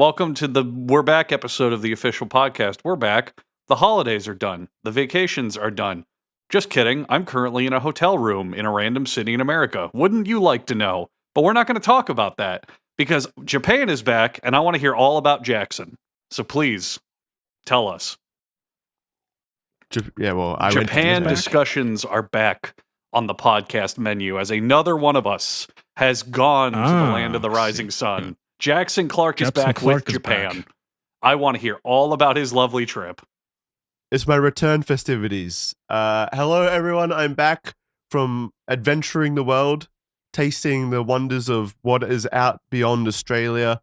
Welcome to the We're Back episode of the official podcast. We're back. The holidays are done. The vacations are done. Just kidding. I'm currently in a hotel room in a random city in America. Wouldn't you like to know? But we're not going to talk about that because Japan is back and I want to hear all about Jackson. So please tell us. Japan discussions are back on the podcast menu as another one of us has gone to the land of the rising sun. Jackson Clarke is back with Japan. I want to hear all about his lovely trip. It's my return festivities. Hello, everyone. I'm back from adventuring the world, tasting the wonders of what is out beyond Australia.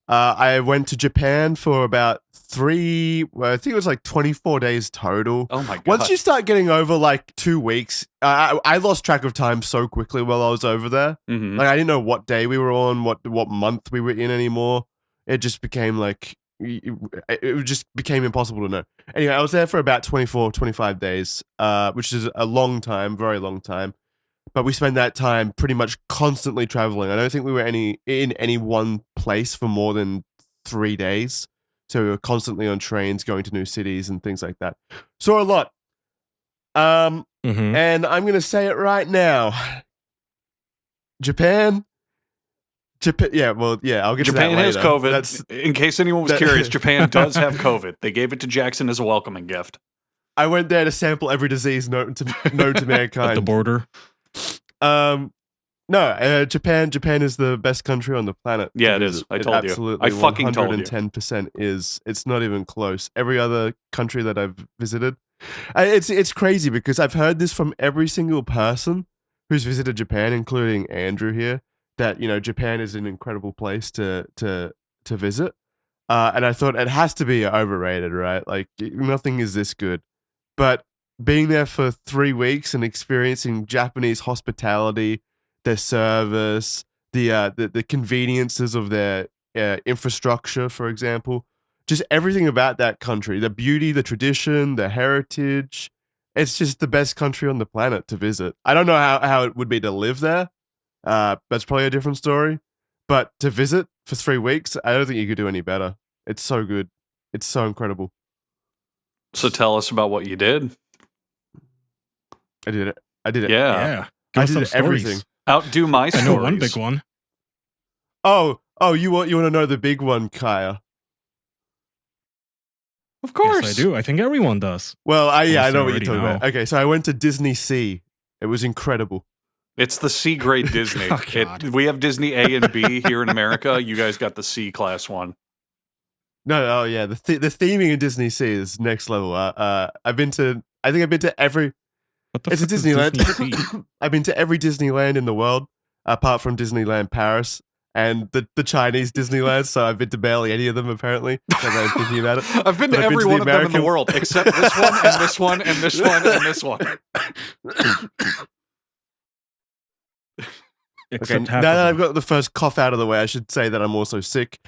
I went to Japan for about I think it was like 24 days total. Oh my God. Once you start getting over like 2 weeks, I lost track of time so quickly while I was over there. Mm-hmm. Like I didn't know what day we were on, what month we were in anymore. It just became like, it just became impossible to know. Anyway, I was there for about 24, 25 days, which is a long time, very long time. But we spent that time pretty much constantly traveling. I don't think we were in any one place for more than 3 days. So we were constantly on trains, going to new cities and things like that. Saw a lot. And I'm going to say it right now. Japan. I'll get Japan to that later. Japan has COVID. In case anyone was curious, Japan does have COVID. They gave it to Jackson as a welcoming gift. I went there to sample every disease known to mankind. At the border. Japan is the best country on the planet. Yeah, it is. I told you. Absolutely. I fucking told you. 110% is. It's not even close. Every other country that I've visited, it's crazy because I've heard this from every single person who's visited Japan, including Andrew here, that, you know, Japan is an incredible place to visit. And I thought it has to be overrated, right? Like nothing is this good. But being there for 3 weeks and experiencing Japanese hospitality, their service, the conveniences of their infrastructure, for example, just everything about that country, the beauty, the tradition, the heritage, it's just the best country on the planet to visit. I don't know how it would be to live there. That's probably a different story. But to visit for 3 weeks, I don't think you could do any better. It's so good. It's so incredible. So tell us about what you did. I did it. Yeah. I did everything. Outdo my stories. I know one big one. Oh, you want to know the big one, Kaya? Of course. Yes, I do. I think everyone does. Well, I know what you're talking about. Okay, so I went to Disney Sea. It was incredible. It's the C grade Disney. We have Disney A and B here in America. You guys got the C class one. No, oh yeah, the theming in Disney Sea is next level. I've been to every. It's a Disneyland. I've been to every Disneyland in the world, apart from Disneyland Paris and the Chinese Disneyland. So I've been to barely any of them, apparently. I'm thinking about it. I've been to every one of them in the world, except this one and this one and this one and this one. Okay, now that I've got the first cough out of the way, I should say that I'm also sick.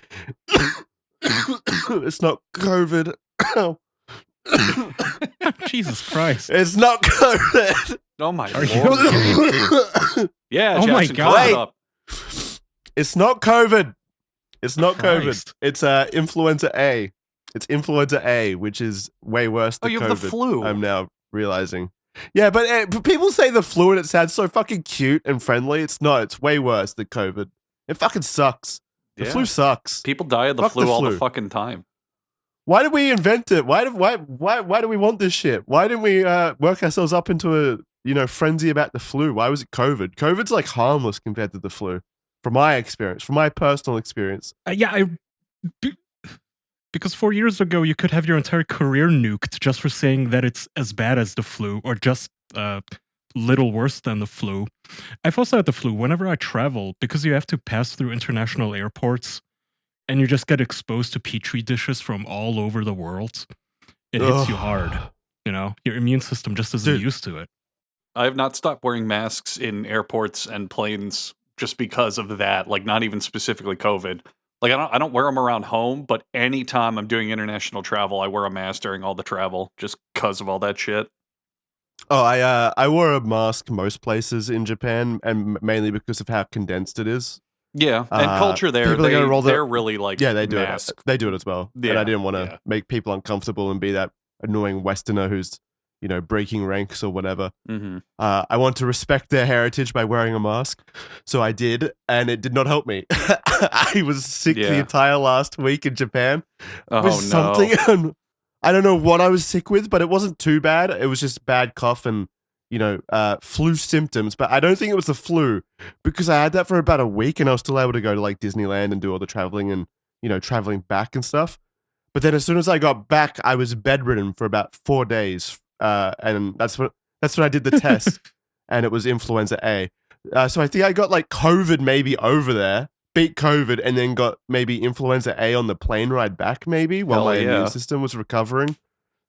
It's not COVID. Jesus Christ. It's not COVID. Oh my Lord. Yeah, oh Jackson, my God. Up. It's not COVID. It's not Christ. COVID. It's influenza A. It's influenza A, which is way worse than you COVID. have the flu. I'm now realizing. Yeah, but people say the flu and it sounds so fucking cute and friendly. It's not. It's way worse than COVID. It fucking sucks. The flu sucks. People die of the flu all the fucking time. Why did we invent it? Why do we want this shit? Why didn't we work ourselves up into a frenzy about the flu? Why was it COVID? COVID's like harmless compared to the flu, from my experience, from my personal experience. Because 4 years ago you could have your entire career nuked just for saying that it's as bad as the flu or just little worse than the flu. I've also had the flu whenever I travel because you have to pass through international airports. And you just get exposed to petri dishes from all over the world. It hits you hard. You know, your immune system just isn't used to it. I have not stopped wearing masks in airports and planes just because of that. Like, not even specifically COVID. Like, I don't wear them around home, but anytime I'm doing international travel, I wear a mask during all the travel just because of all that shit. Oh, I wore a mask most places in Japan, and mainly because of how condensed it is. Yeah, and culture there, people are gonna roll they're really like Yeah, they do mask. it. They do it as well. And Yeah, I didn't want to yeah. make people uncomfortable and be that annoying Westerner who's, breaking ranks or whatever. Mhm. I want to respect their heritage by wearing a mask. So I did, and it did not help me. I was sick the Yeah. entire last week in Japan. Oh, With something, I don't know what I was sick with, but it wasn't too bad. It was just bad cough and, flu symptoms. But I don't think it was the flu because I had that for about a week and I was still able to go to like Disneyland and do all the traveling and, traveling back and stuff. But then as soon as I got back, I was bedridden for about 4 days. And that's when I did the test and it was influenza A. So I think I got like COVID maybe over there, beat COVID, and then got maybe influenza A on the plane ride back maybe while Hell my yeah. immune system was recovering.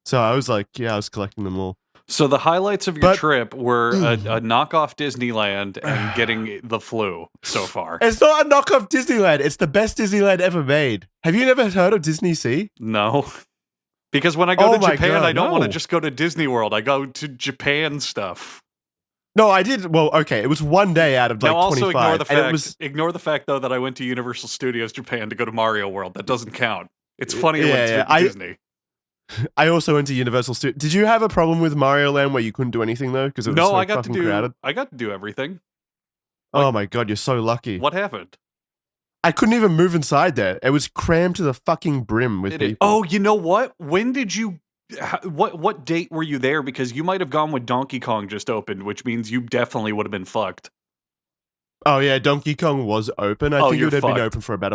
So I was like, I was collecting them all. So the highlights of your trip were a knockoff Disneyland and getting the flu so far. It's not a knockoff Disneyland. It's the best Disneyland ever made. Have you never heard of Disney Sea? No. Because when I go to Japan, God, I don't want to no. just go to Disney World. I go to Japan stuff. No, I did. Well, okay. It was one day out of like Now also 25. ignore the fact though that I went to Universal Studios Japan to go to Mario World. That doesn't count. It's funnier when it's with Disney. I also went to Universal Studios. Did you have a problem with Mario Land where you couldn't do anything though? Because it was so fucking crowded. I got to do everything. Oh my god, you're so lucky. What happened? I couldn't even move inside there. It was crammed to the fucking brim with people. Oh, you know what? When did you? What date were you there? Because you might have gone when Donkey Kong just opened, which means you definitely would have been fucked. Oh yeah, Donkey Kong was open. I think it would have been fucked. open for about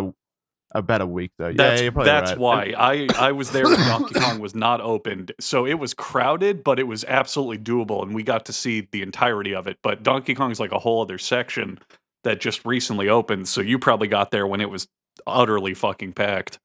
a week though. That's you're probably right. why I was there when Donkey Kong was not opened, so it was crowded, but it was absolutely doable, and we got to see the entirety of it. But Donkey Kong's like a whole other section that just recently opened, so you probably got there when it was utterly fucking packed.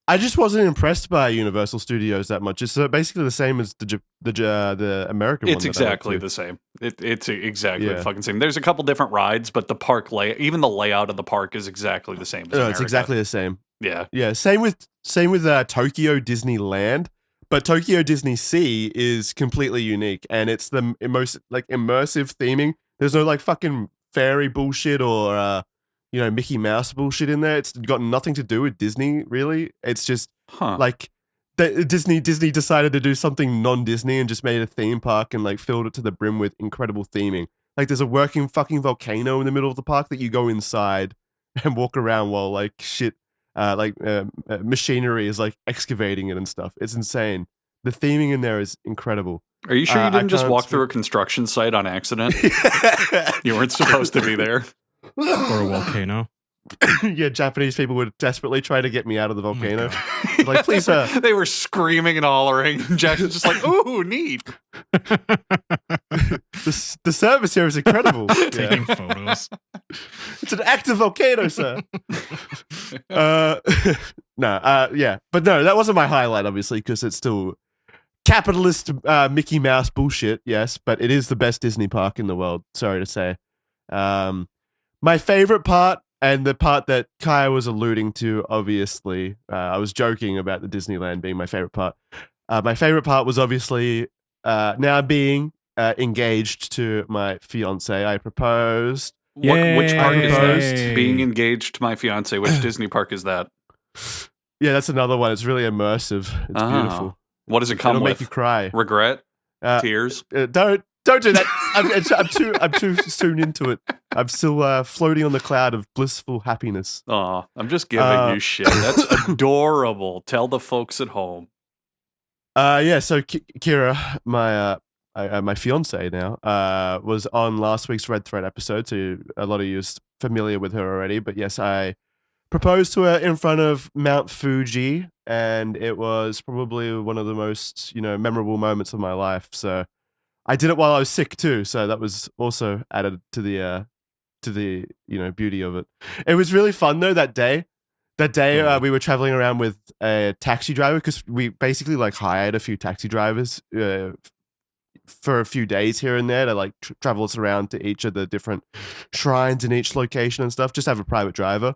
I just wasn't impressed by Universal Studios that much. It's basically the same as the American one. It's exactly the same. It's exactly the fucking same. There's a couple different rides, but the park even the layout of the park is exactly the same as America. It's exactly the same. Yeah. Yeah, same with Tokyo Disneyland, but Tokyo Disney Sea is completely unique and it's the most like immersive theming. There's no like fucking fairy bullshit or Mickey Mouse bullshit in there. It's got nothing to do with Disney, really. It's just like Disney decided to do something non-Disney and just made a theme park and like filled it to the brim with incredible theming. Like there's a working fucking volcano in the middle of the park that you go inside and walk around while like shit, machinery is like excavating it and stuff. It's insane. The theming in there is incredible. Are you sure you didn't just walk through a construction site on accident? You weren't supposed to be there. Or a volcano. Yeah, Japanese people were desperately trying to get me out of the volcano. Like, please, sir. They were screaming and hollering. Jackson's just like, ooh, neat. The service here is incredible. Taking photos. It's an active volcano, sir. Yeah. But no, that wasn't my highlight, obviously, because it's still capitalist Mickey Mouse bullshit, yes, but it is the best Disney park in the world, sorry to say. My favorite part, and the part that Kaya was alluding to, obviously, I was joking about the Disneyland being my favorite part. My favorite part was obviously now being engaged to my fiance. I proposed. Which park is that? Being engaged to my fiance. Which Disney park is that? Yeah, that's another one. It's really immersive. It's beautiful. What does it come with? It'll make you cry. Regret? Tears? Don't do that. I'm too soon into it. I'm still floating on the cloud of blissful happiness. Aw, I'm just giving you shit. That's adorable. Tell the folks at home. Yeah. So Kira, my fiance now, was on last week's Red Thread episode. So a lot of you are familiar with her already. But yes, I proposed to her in front of Mount Fuji, and it was probably one of the most memorable moments of my life. So I did it while I was sick too, so that was also added to the beauty of it. It was really fun though that day. We were traveling around with a taxi driver because we basically like hired a few taxi drivers for a few days here and there to like travel us around to each of the different shrines in each location and stuff. Just have a private driver,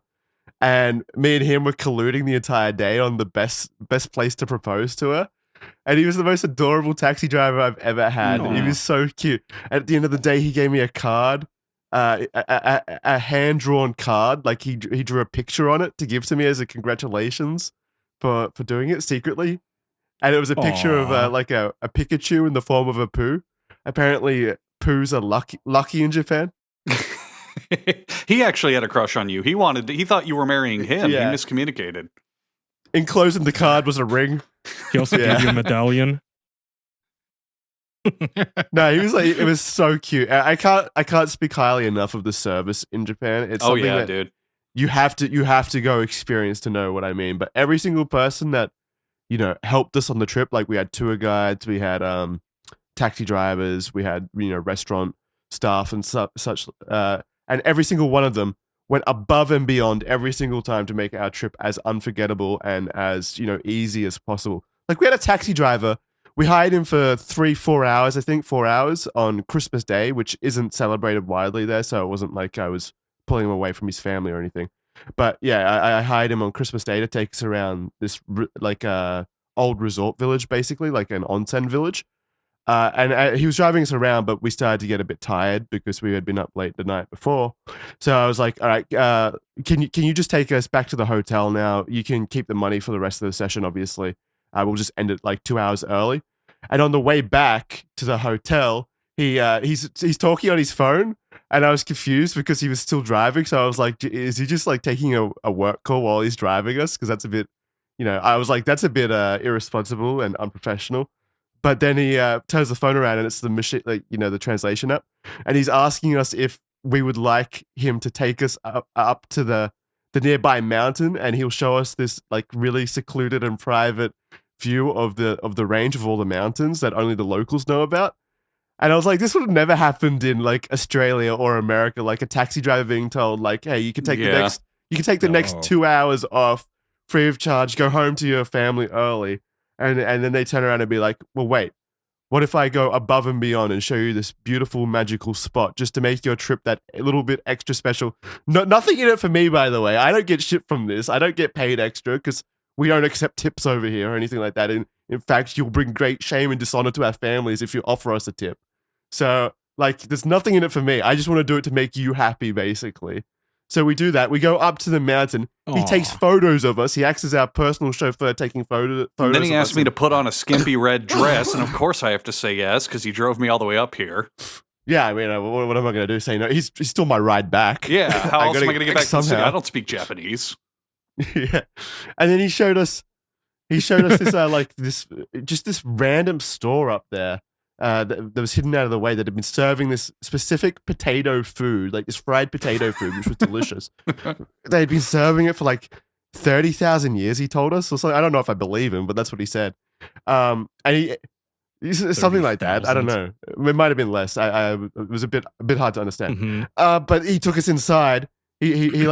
and me and him were colluding the entire day on the best place to propose to her. And he was the most adorable taxi driver I've ever had. He was so cute. At the end of the day, he gave me a card a hand drawn card. Like he drew a picture on it to give to me as a congratulations for doing it secretly. And it was a picture Aw. of like a Pikachu in the form of a poo. Apparently, poos are lucky in Japan. He actually had a crush on you. He thought you were marrying him. Yeah. He miscommunicated. Enclosed in the card was a ring. He also Yeah. gave you a medallion. No, he was like, it was so cute. I can't speak highly enough of the service in Japan. It's something that dude. you have to go experience to know what I mean. But every single person that helped us on the trip, like we had tour guides, we had taxi drivers, we had restaurant staff and such, and every single one of them went above and beyond every single time to make our trip as unforgettable and as easy as possible. Like we had a taxi driver. We hired him for 3-4 hours, I think 4 hours on Christmas Day, which isn't celebrated widely there. So it wasn't like I was pulling him away from his family or anything. But yeah, I hired him on Christmas Day to take us around this like old resort village, basically like an onsen village. And he was driving us around, but we started to get a bit tired because we had been up late the night before. So I was like, all right, can you just take us back to the hotel now? You can keep the money for the rest of the session, obviously. We'll just end it like 2 hours early. And on the way back to the hotel, he's talking on his phone, and I was confused because he was still driving. So I was like, is he just like taking a work call while he's driving us? Because that's a bit, I was like, that's a bit irresponsible and unprofessional. But then he turns the phone around, and it's the machine, like the translation app, and he's asking us if we would like him to take us up to the nearby mountain, and he'll show us this like really secluded and private view of the range of all the mountains that only the locals know about. And I was like, this would have never happened in like Australia or America, like a taxi driver being told like, hey, you can take the next 2 hours off free of charge, go home to your family early. And then they turn around and be like, well, wait, what if I go above and beyond and show you this beautiful magical spot just to make your trip that a little bit extra special? Nothing in it for me, by the way. I don't get shit from this. I don't get paid extra because we don't accept tips over here or anything like that. And in fact, you'll bring great shame and dishonor to our families if you offer us a tip. So, like, there's nothing in it for me. I just want to do it to make you happy, basically. So we do that. We go up to the mountain. He takes photos of us. He acts as our personal chauffeur taking photos. And then he asked me to put on a skimpy red dress, and of course I have to say yes because he drove me all the way up here. Yeah, I mean, what am I going to do? Say no? He's still my ride back. Yeah, how else am I going to get back to the city? I don't speak Japanese. Yeah, and then he showed us this like this random store up there that was hidden out of the way that had been serving this specific potato food, like this fried potato food, which was delicious. They had been serving it for like 30,000 years, he told us. Or something. I don't know if I believe him, but that's what he said. And he's something like that. I don't know. It might have been less. It was a bit hard to understand. Mm-hmm. But he took us inside. He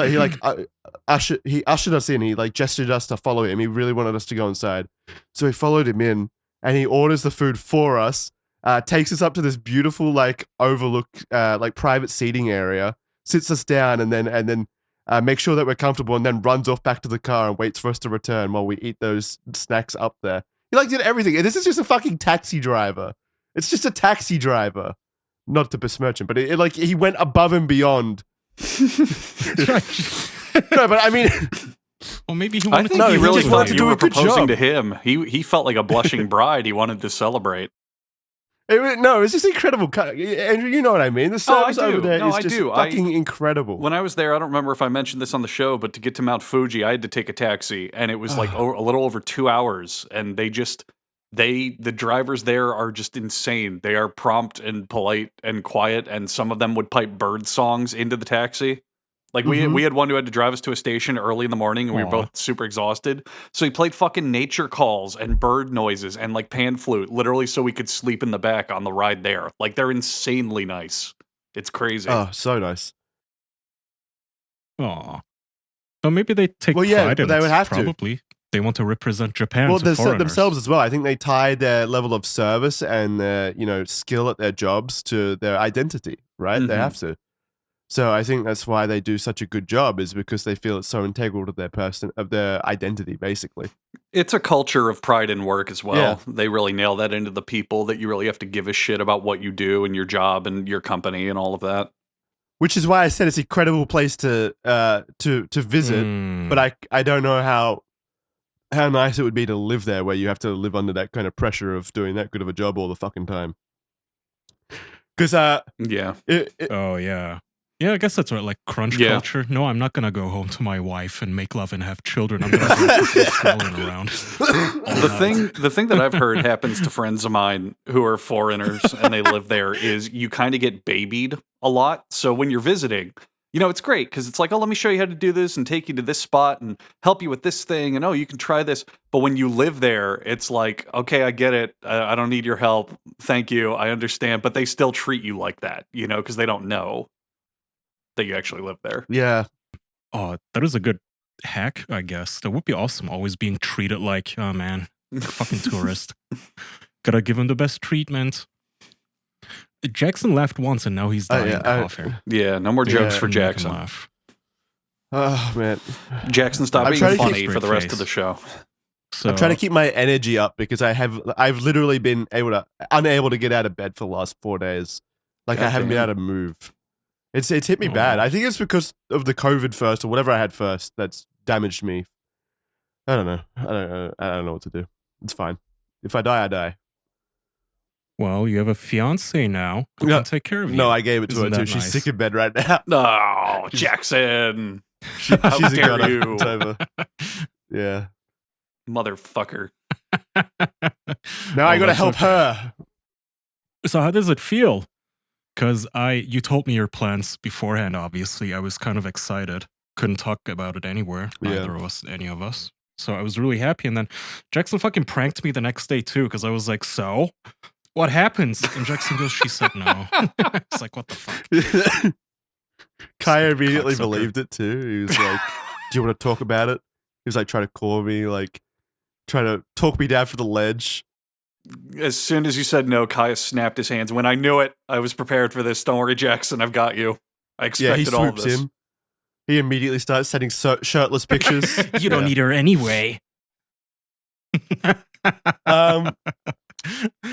ushered us in. He like gestured us to follow him. He really wanted us to go inside, so we followed him in, and he orders the food for us. Takes us up to this beautiful like overlook, like private seating area. Sits us down, and then makes sure that we're comfortable, and then runs off back to the car and waits for us to return while we eat those snacks up there. He like did everything. And this is just a fucking taxi driver. It's just a taxi driver, not to besmirch him, but it like he went above and beyond. No, but I mean, well, maybe he I wanted think to. he really just thought wanted to you do were a good proposing job. to him. He felt like a blushing bride. He wanted to celebrate. No, it's just incredible. Andrew, you know what I mean. The service over there is just fucking incredible. When I was there, I don't remember if I mentioned this on the show, but to get to Mount Fuji, I had to take a taxi, and it was like a little over 2 hours, and the drivers there are just insane. They are prompt and polite and quiet, and some of them would pipe bird songs into the taxi. Like we had one who had to drive us to a station early in the morning, and we were both super exhausted. So he played fucking nature calls and bird noises and like pan flute, literally so we could sleep in the back on the ride there. Like they're insanely nice. It's crazy. Oh, so nice. Aw. So maybe they take Well, yeah, pride but in they it. would have to. Probably. They want to represent Japan Well, to foreigners. themselves as well. I think they tie their level of service and their skill at their jobs to their identity, right? They have to. So I think that's why they do such a good job, is because they feel it's so integral to their identity, basically. It's a culture of pride in work as well. Yeah. They really nail that into the people, that you really have to give a shit about what you do and your job and your company and all of that. which is why I said it's an incredible place to visit. But I don't know how nice it would be to live there, where you have to live under that kind of pressure of doing that good of a job all the fucking time. Because yeah. Oh yeah. Yeah, I guess that's right. Like crunch culture. No, I'm not gonna go home to my wife and make love and have children. I'm gonna go strolling around. The thing that I've heard happens to friends of mine who are foreigners and they live there is you kind of get babied a lot. So when you're visiting, it's great because it's like, oh, let me show you how to do this and take you to this spot and help you with this thing. And oh, you can try this. But when you live there, it's like, okay, I get it. I don't need your help. Thank you. I understand. But they still treat you like that, because they don't know that you actually live there. Yeah. Oh, that is a good hack, I guess. That would be awesome. Always being treated like, oh man, fucking tourist. Gotta give him the best treatment. Jackson laughed once and now he's dying coughing. Yeah, no more jokes for Jackson. Laugh. Oh man, Jackson, stop being funny for the rest of the show. So, I'm trying to keep my energy up because I've literally been unable to get out of bed for the last 4 days. Like I haven't been able to move. It's hit me bad. I think it's because of the COVID first or whatever I had first that's damaged me. I don't know. I don't know what to do. It's fine. If I die, I die. Well, you have a fiance now who can take care of you. No, I gave it to her too. She's sick in bed right now. Oh, Jackson. She's a you. It's over. Yeah. Motherfucker. Now I gotta help her. So how does it feel? Because you told me your plans beforehand, obviously. I was kind of excited. Couldn't talk about it anywhere. Neither of us, any of us. So I was really happy. And then Jackson fucking pranked me the next day too, because I was like, so? What happens? And Jackson goes, she said no. It's like, what the fuck? Kaya immediately believed it too. He was like, do you want to talk about it? He was like trying to call me, like trying to talk me down for the ledge. As soon as you said no, Kaya snapped his hands. When I knew it, I was prepared for this. Don't worry, Jackson, I've got you. I expected all of this. In. He immediately starts sending shirtless pictures. You don't need her anyway.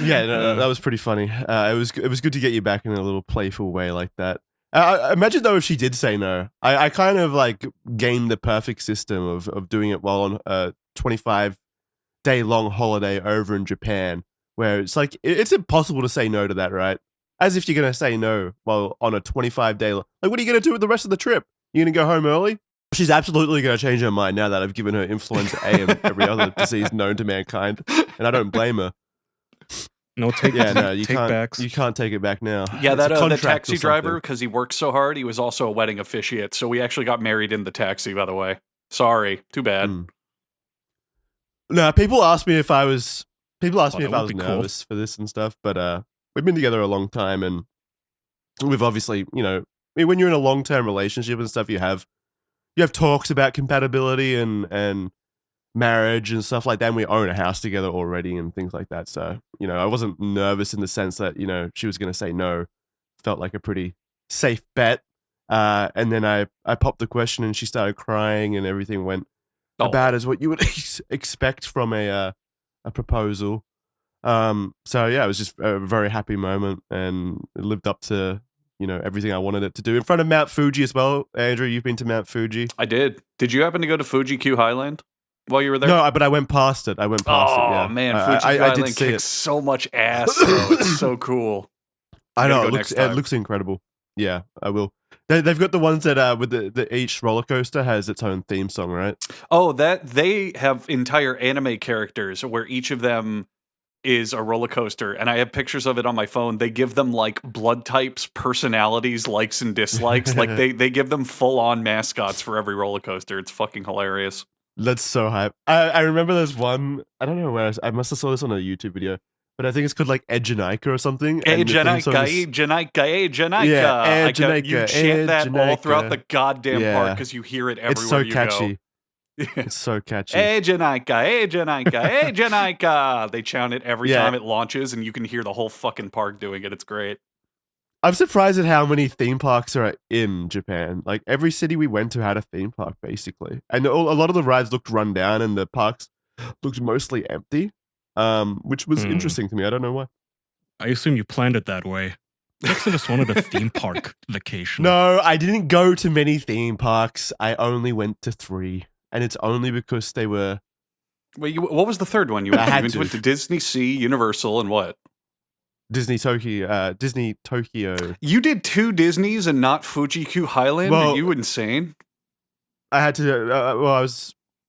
Yeah, no, that was pretty funny. It was good to get you back in a little playful way like that. Imagine though if she did say no. I kind of like gamed the perfect system of doing it while on a 25-day long holiday over in Japan, where it's like it's impossible to say no to that, right? As if you're gonna say no while on a 25-day. Like, what are you gonna do with the rest of the trip? You gonna go home early? She's absolutely gonna change her mind now that I've given her influenza A and every other disease known to mankind, and I don't blame her. You can't take it back now. Yeah, that taxi driver, because he worked so hard, he was also a wedding officiant. So we actually got married in the taxi, by the way. Sorry, too bad. No, people ask me if I was nervous for this and stuff, but we've been together a long time, and we've obviously, when you're in a long-term relationship and stuff, you have talks about compatibility and marriage and stuff like that, and we own a house together already and things like that. So, I wasn't nervous in the sense that, she was going to say no. Felt like a pretty safe bet. And then I popped the question and she started crying and everything went about as what you would expect from a proposal. So yeah, it was just a very happy moment and it lived up to, everything I wanted it to do. In front of Mount Fuji as well. Andrew, you've been to Mount Fuji? I did. Did you happen to go to Fuji Q Highland while you were there? No, but I went past it. Oh, man, Fuji Highland kicks so much ass, though. It's so cool. I know, it looks incredible. Yeah, I will. They've got the ones that with the each roller coaster has its own theme song, right? Oh, they have entire anime characters where each of them is a roller coaster, and I have pictures of it on my phone. They give them like blood types, personalities, likes and dislikes. Like they give them full on mascots for every roller coaster. It's fucking hilarious. That's so hype. I remember there's one. I don't know where I must have saw this on a YouTube video, but I think it's called like Ejanika or something. Ejanika. Yeah, you chant that all throughout the goddamn park because you hear it everywhere. It's so catchy. It's so catchy. Ejanika. They chant it every time it launches, and you can hear the whole fucking park doing it. It's great. I'm surprised at how many theme parks are in Japan. Like every city we went to had a theme park, basically, and a lot of the rides looked run down, and the parks looked mostly empty, which was interesting to me. I don't know why. I assume you planned it that way. Jackson just wanted a theme park vacation. No, I didn't go to many theme parks. I only went to 3. And it's only because they were... Wait, what was the third one? You went to Disney, Sea, Universal, and what? Disney Tokyo. You did 2 Disneys and not Fuji-Q Highland? Well, Are you insane? I had to...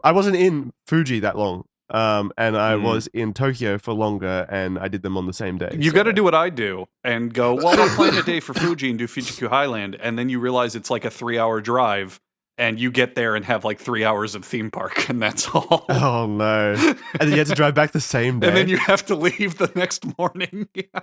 I wasn't in Fuji that long. And I was in Tokyo for longer, and I did them on the same day. You got to do what I do and go, well, I'll plan a day for Fuji and do Fuji-Q Highland, and then you realize it's like a 3-hour drive, and you get there and have like 3 hours of theme park, and that's all. Oh, no. And then you had to drive back the same day. And then you have to leave the next morning. Yeah.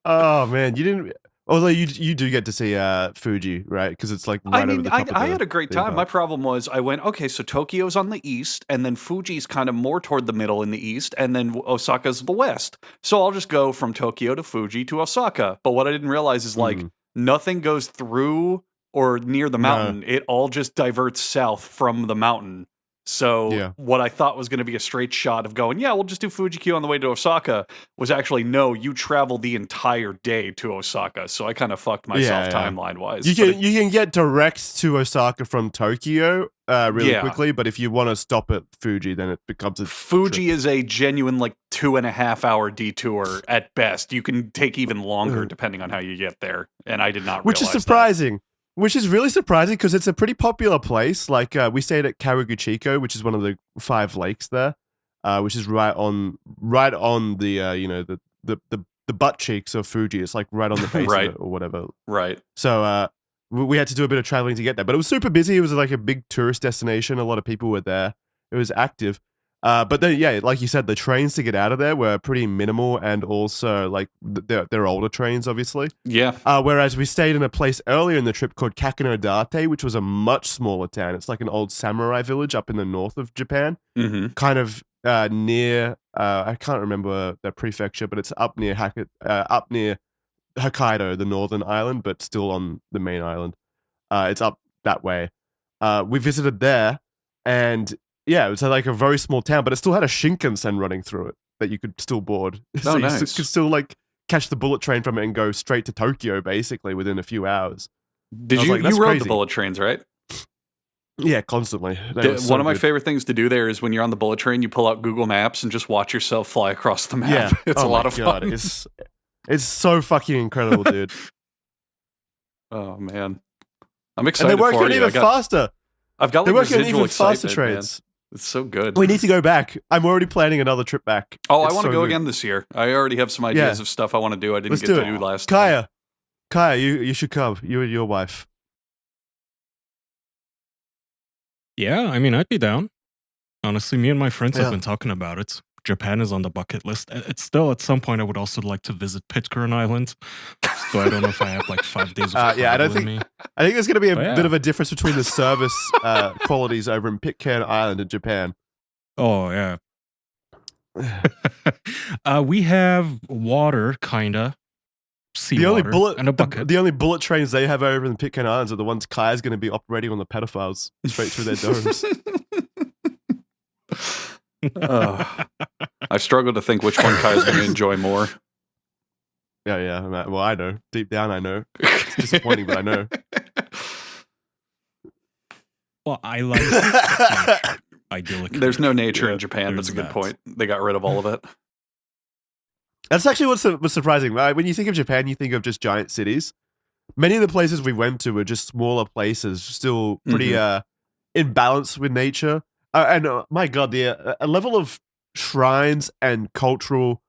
Oh, man. You didn't... Although you do get to see Fuji, right? Because it's like right over the top of I had a great time. My problem was I went, okay, so Tokyo's on the east, and then Fuji's kind of more toward the middle in the east, and then Osaka's the west. So I'll just go from Tokyo to Fuji to Osaka. But what I didn't realize is like nothing goes through or near the mountain. It all just diverts south from the mountain. So what I thought was going to be a straight shot of going, yeah, we'll just do Fuji-Q on the way to Osaka was actually, no, you travel the entire day to Osaka. So I kind of fucked myself timeline-wise. You can get direct to Osaka from Tokyo really quickly, but if you want to stop at Fuji, then it becomes a Fuji is a genuine like 2.5-hour detour at best. You can take even longer depending on how you get there. And I did not realize Which is surprising. Which is really surprising because it's a pretty popular place. Like we stayed at Kawaguchiko, which is one of the 5 lakes there, which is right on the the butt cheeks of Fuji. It's like right on the base of it or whatever. Right. So we had to do a bit of traveling to get there, but it was super busy. It was like a big tourist destination. A lot of people were there. It was active. But then, like you said, the trains to get out of there were pretty minimal, and also like they're older trains, obviously. Yeah. Whereas we stayed in a place earlier in the trip called Kakinodate, which was a much smaller town. It's like an old samurai village up in the north of Japan, kind of near. I can't remember the prefecture, but it's up near Hokkaido, the northern island, but still on the main island. It's up that way. We visited there, and yeah, it was like a very small town, but it still had a Shinkansen running through it that you could still board. So nice. You could still like catch the bullet train from it and go straight to Tokyo basically within a few hours. You rode the bullet trains, right? Yeah, constantly. One of my favorite things to do there is when you're on the bullet train, you pull out Google Maps and just watch yourself fly across the map. Yeah. It's a lot of fun. It's so fucking incredible, dude. Oh man, I'm excited. And they're working even faster. I've got they're like working even faster trains. Man. It's so good. We need to go back. I'm already planning another trip back. Oh, I want to go again this year. I already have some ideas of stuff I want to do. I didn't get to do last time. Kaya, you should come. You and your wife. Yeah, I mean, I'd be down. Honestly, me and my friends have been talking about it. Japan is on the bucket list. It's still, at some point, I would also like to visit Pitcairn Island. So I don't know if I have like 5 days of I think me. I think there's going to be a bit of a difference between the service qualities over in Pitcairn Island in Japan. Oh, yeah. We have water, kinda. Seawater and a bucket. The only bullet trains they have over in the Pitcairn Islands are the ones Kaya's going to be operating on the pedophiles straight through their domes. I struggle to think which one Kaya's going to enjoy more. Yeah. Well, I know. Deep down, I know. It's disappointing, but I know. Well, I like nature, idyllic. There's no nature in Japan. That's a good point. They got rid of all of it. That's actually what's surprising. Right? When you think of Japan, you think of just giant cities. Many of the places we went to were just smaller places, still pretty in balance with nature. And my God, the level of shrines and cultural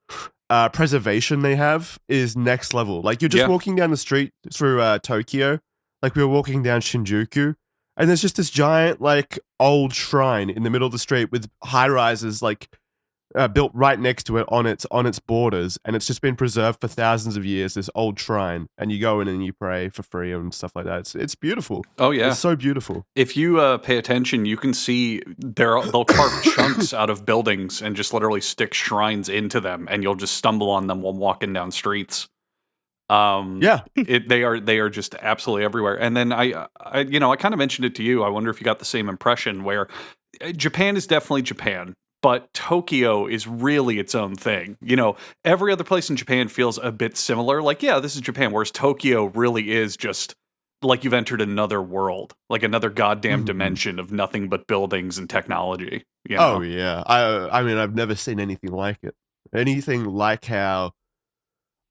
preservation they have is next level. Like you're just walking down the street through Tokyo, like we were walking down Shinjuku, and there's just this giant like old shrine in the middle of the street with high rises like built right next to it on its borders, and it's just been preserved for thousands of years. This old shrine, and you go in and you pray for free and stuff like that. It's beautiful. Oh yeah, it's so beautiful. If you pay attention, you can see they'll carve chunks out of buildings and just literally stick shrines into them, and you'll just stumble on them while walking down streets. They are just absolutely everywhere. And then I kind of mentioned it to you. I wonder if you got the same impression where Japan is definitely Japan. but Tokyo is really its own thing. You know, every other place in Japan feels a bit similar. Like, yeah, this is Japan, whereas Tokyo really is just like you've entered another world, like another goddamn dimension of nothing but buildings and technology. You know? Oh yeah, I mean I've never seen anything like it. Anything like how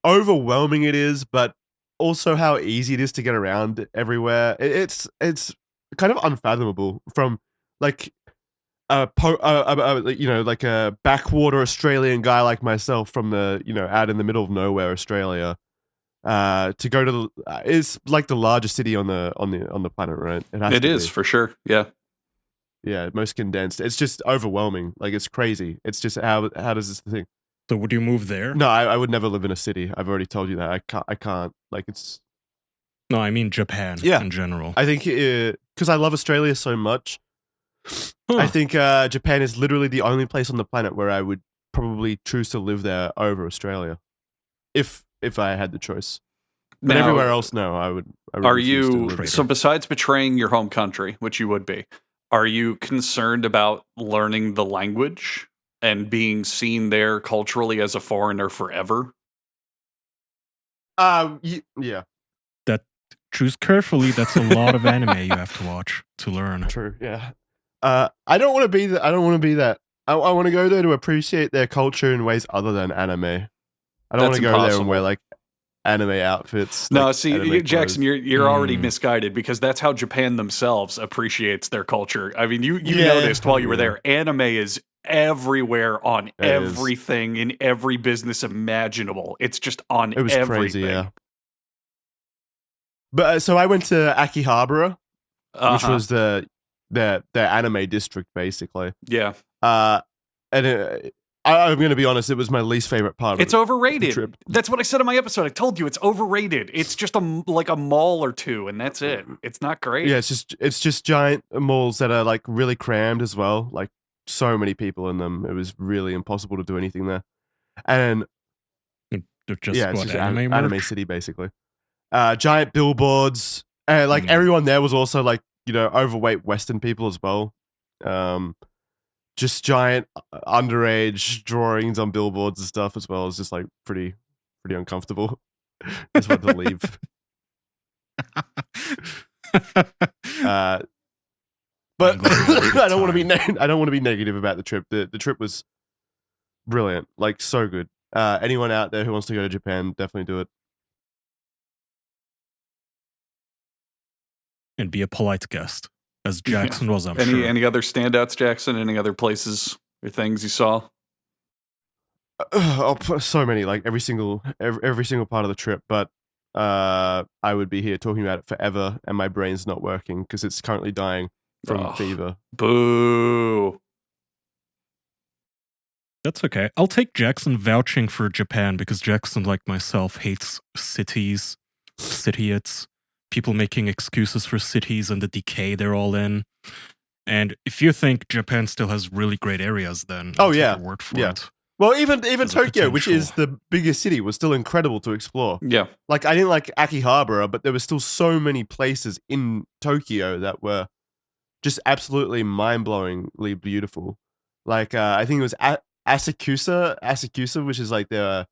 overwhelming it is, but also how easy it is to get around everywhere. It's kind of unfathomable from like you know, like a backwater Australian guy like myself from the, you know, out in the middle of nowhere Australia, to go to the it's like the largest city on the planet, right? It is for sure. Yeah. Yeah, most condensed. It's just overwhelming. Like it's crazy. It's just how does this thing? So would you move there? No, I would never live in a city. I've already told you that. I can't. Like it's. No, I mean Japan Yeah. in general. I think because I love Australia so much, I think Japan is literally the only place on the planet where I would probably choose to live there over Australia, if I had the choice. But Now, everywhere else, no, I would. I Are refuse to you live so there. besides betraying your home country, which you would be, are you concerned about learning the language and being seen there culturally as a foreigner forever? Yeah, That choose carefully. That's a lot of anime you have to watch to learn. true. Yeah. I don't want to be that. I don't want to be that. I want to go there to appreciate their culture in ways other than anime. I don't want That's to go there and impossible. wear like anime outfits. No, like, see, anime Jackson, clothes. you're already Mm. misguided because that's how Japan themselves appreciates their culture. I mean, you Yeah, noticed while you were yeah. there, anime is everywhere on It is. everything in every business imaginable. It's just on It was everything. crazy, yeah. But so I went to Akihabara, which Uh-huh. was their anime district, basically. Yeah. And I'm going to be honest, it was my least favorite part of It's the overrated. trip. That's what I said in my episode. I told you it's overrated. It's just like a mall or two, and that's it. It's not great. Yeah, it's just giant malls that are like really crammed as well. Like so many people in them. It was really impossible to do anything there. And They're just yeah, it's what just anime anime merch? city basically. Giant billboards, and like everyone there was also like, you know, overweight Western people as well. Just giant underage drawings on billboards and stuff as well. It's just like pretty uncomfortable. Just wanted to leave. But I'm glad you had a good I don't want to be time. I don't want to be negative about the trip. The trip was brilliant, like so good. Anyone out there who wants to go to Japan, definitely do it. And be a polite guest, as Yeah. Jackson was, I'm Any sure. any other standouts, Jackson? Any other places or things you saw? So many, like every single part of the trip. But I would be here talking about it forever, and my brain's not working because it's currently dying from Ugh. fever. Boo. That's okay. I'll take Jackson vouching for Japan because Jackson, like myself, hates cities, cityites, people making excuses for cities and the decay they're all in. And if you think Japan still has really great areas, then I'll take yeah, your word for yeah. it. Well, even There's a Tokyo, which is potential. the biggest city, was still incredible to explore. Yeah. Like I didn't like Akihabara, but there were still so many places in Tokyo that were just absolutely mind-blowingly beautiful. Like I think it was Asakusa, which is like their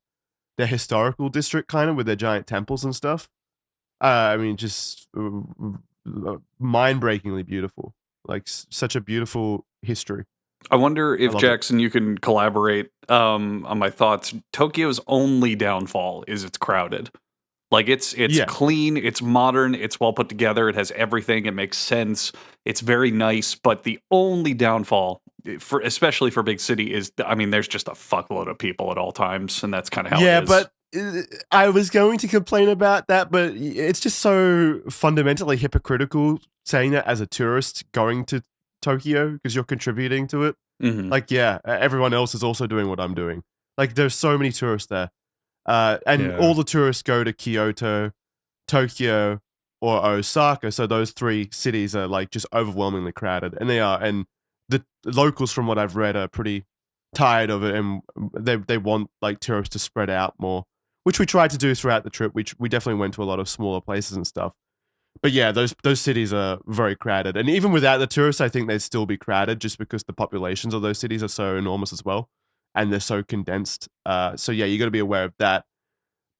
historical district, kind of with their giant temples and stuff. I mean, just mind-breakingly beautiful. Like such a beautiful history. I wonder if, love it. Jackson, you can collaborate on my thoughts. Tokyo's only downfall is it's crowded. Like it's Yeah. clean, it's modern, it's well put together, it has everything, it makes sense, it's very nice. But the only downfall, for especially for big city, is I mean, there's just a fuckload of people at all times, and that's kind of how Yeah, it is. but I was going to complain about that, but it's just so fundamentally hypocritical saying that as a tourist going to Tokyo because you're contributing to it. Mhm. Like, yeah, everyone else is also doing what I'm doing. Like, there's so many tourists there. And Yeah. all the tourists go to Kyoto, Tokyo, or Osaka. So those three cities are like just overwhelmingly crowded. And they are. And the locals, from what I've read, are pretty tired of it. And they want like tourists to spread out more, which we tried to do throughout the trip. We definitely went to a lot of smaller places and stuff. But yeah, those cities are very crowded. And even without the tourists, I think they'd still be crowded just because the populations of those cities are so enormous as well. And they're so condensed. So yeah, you got to be aware of that.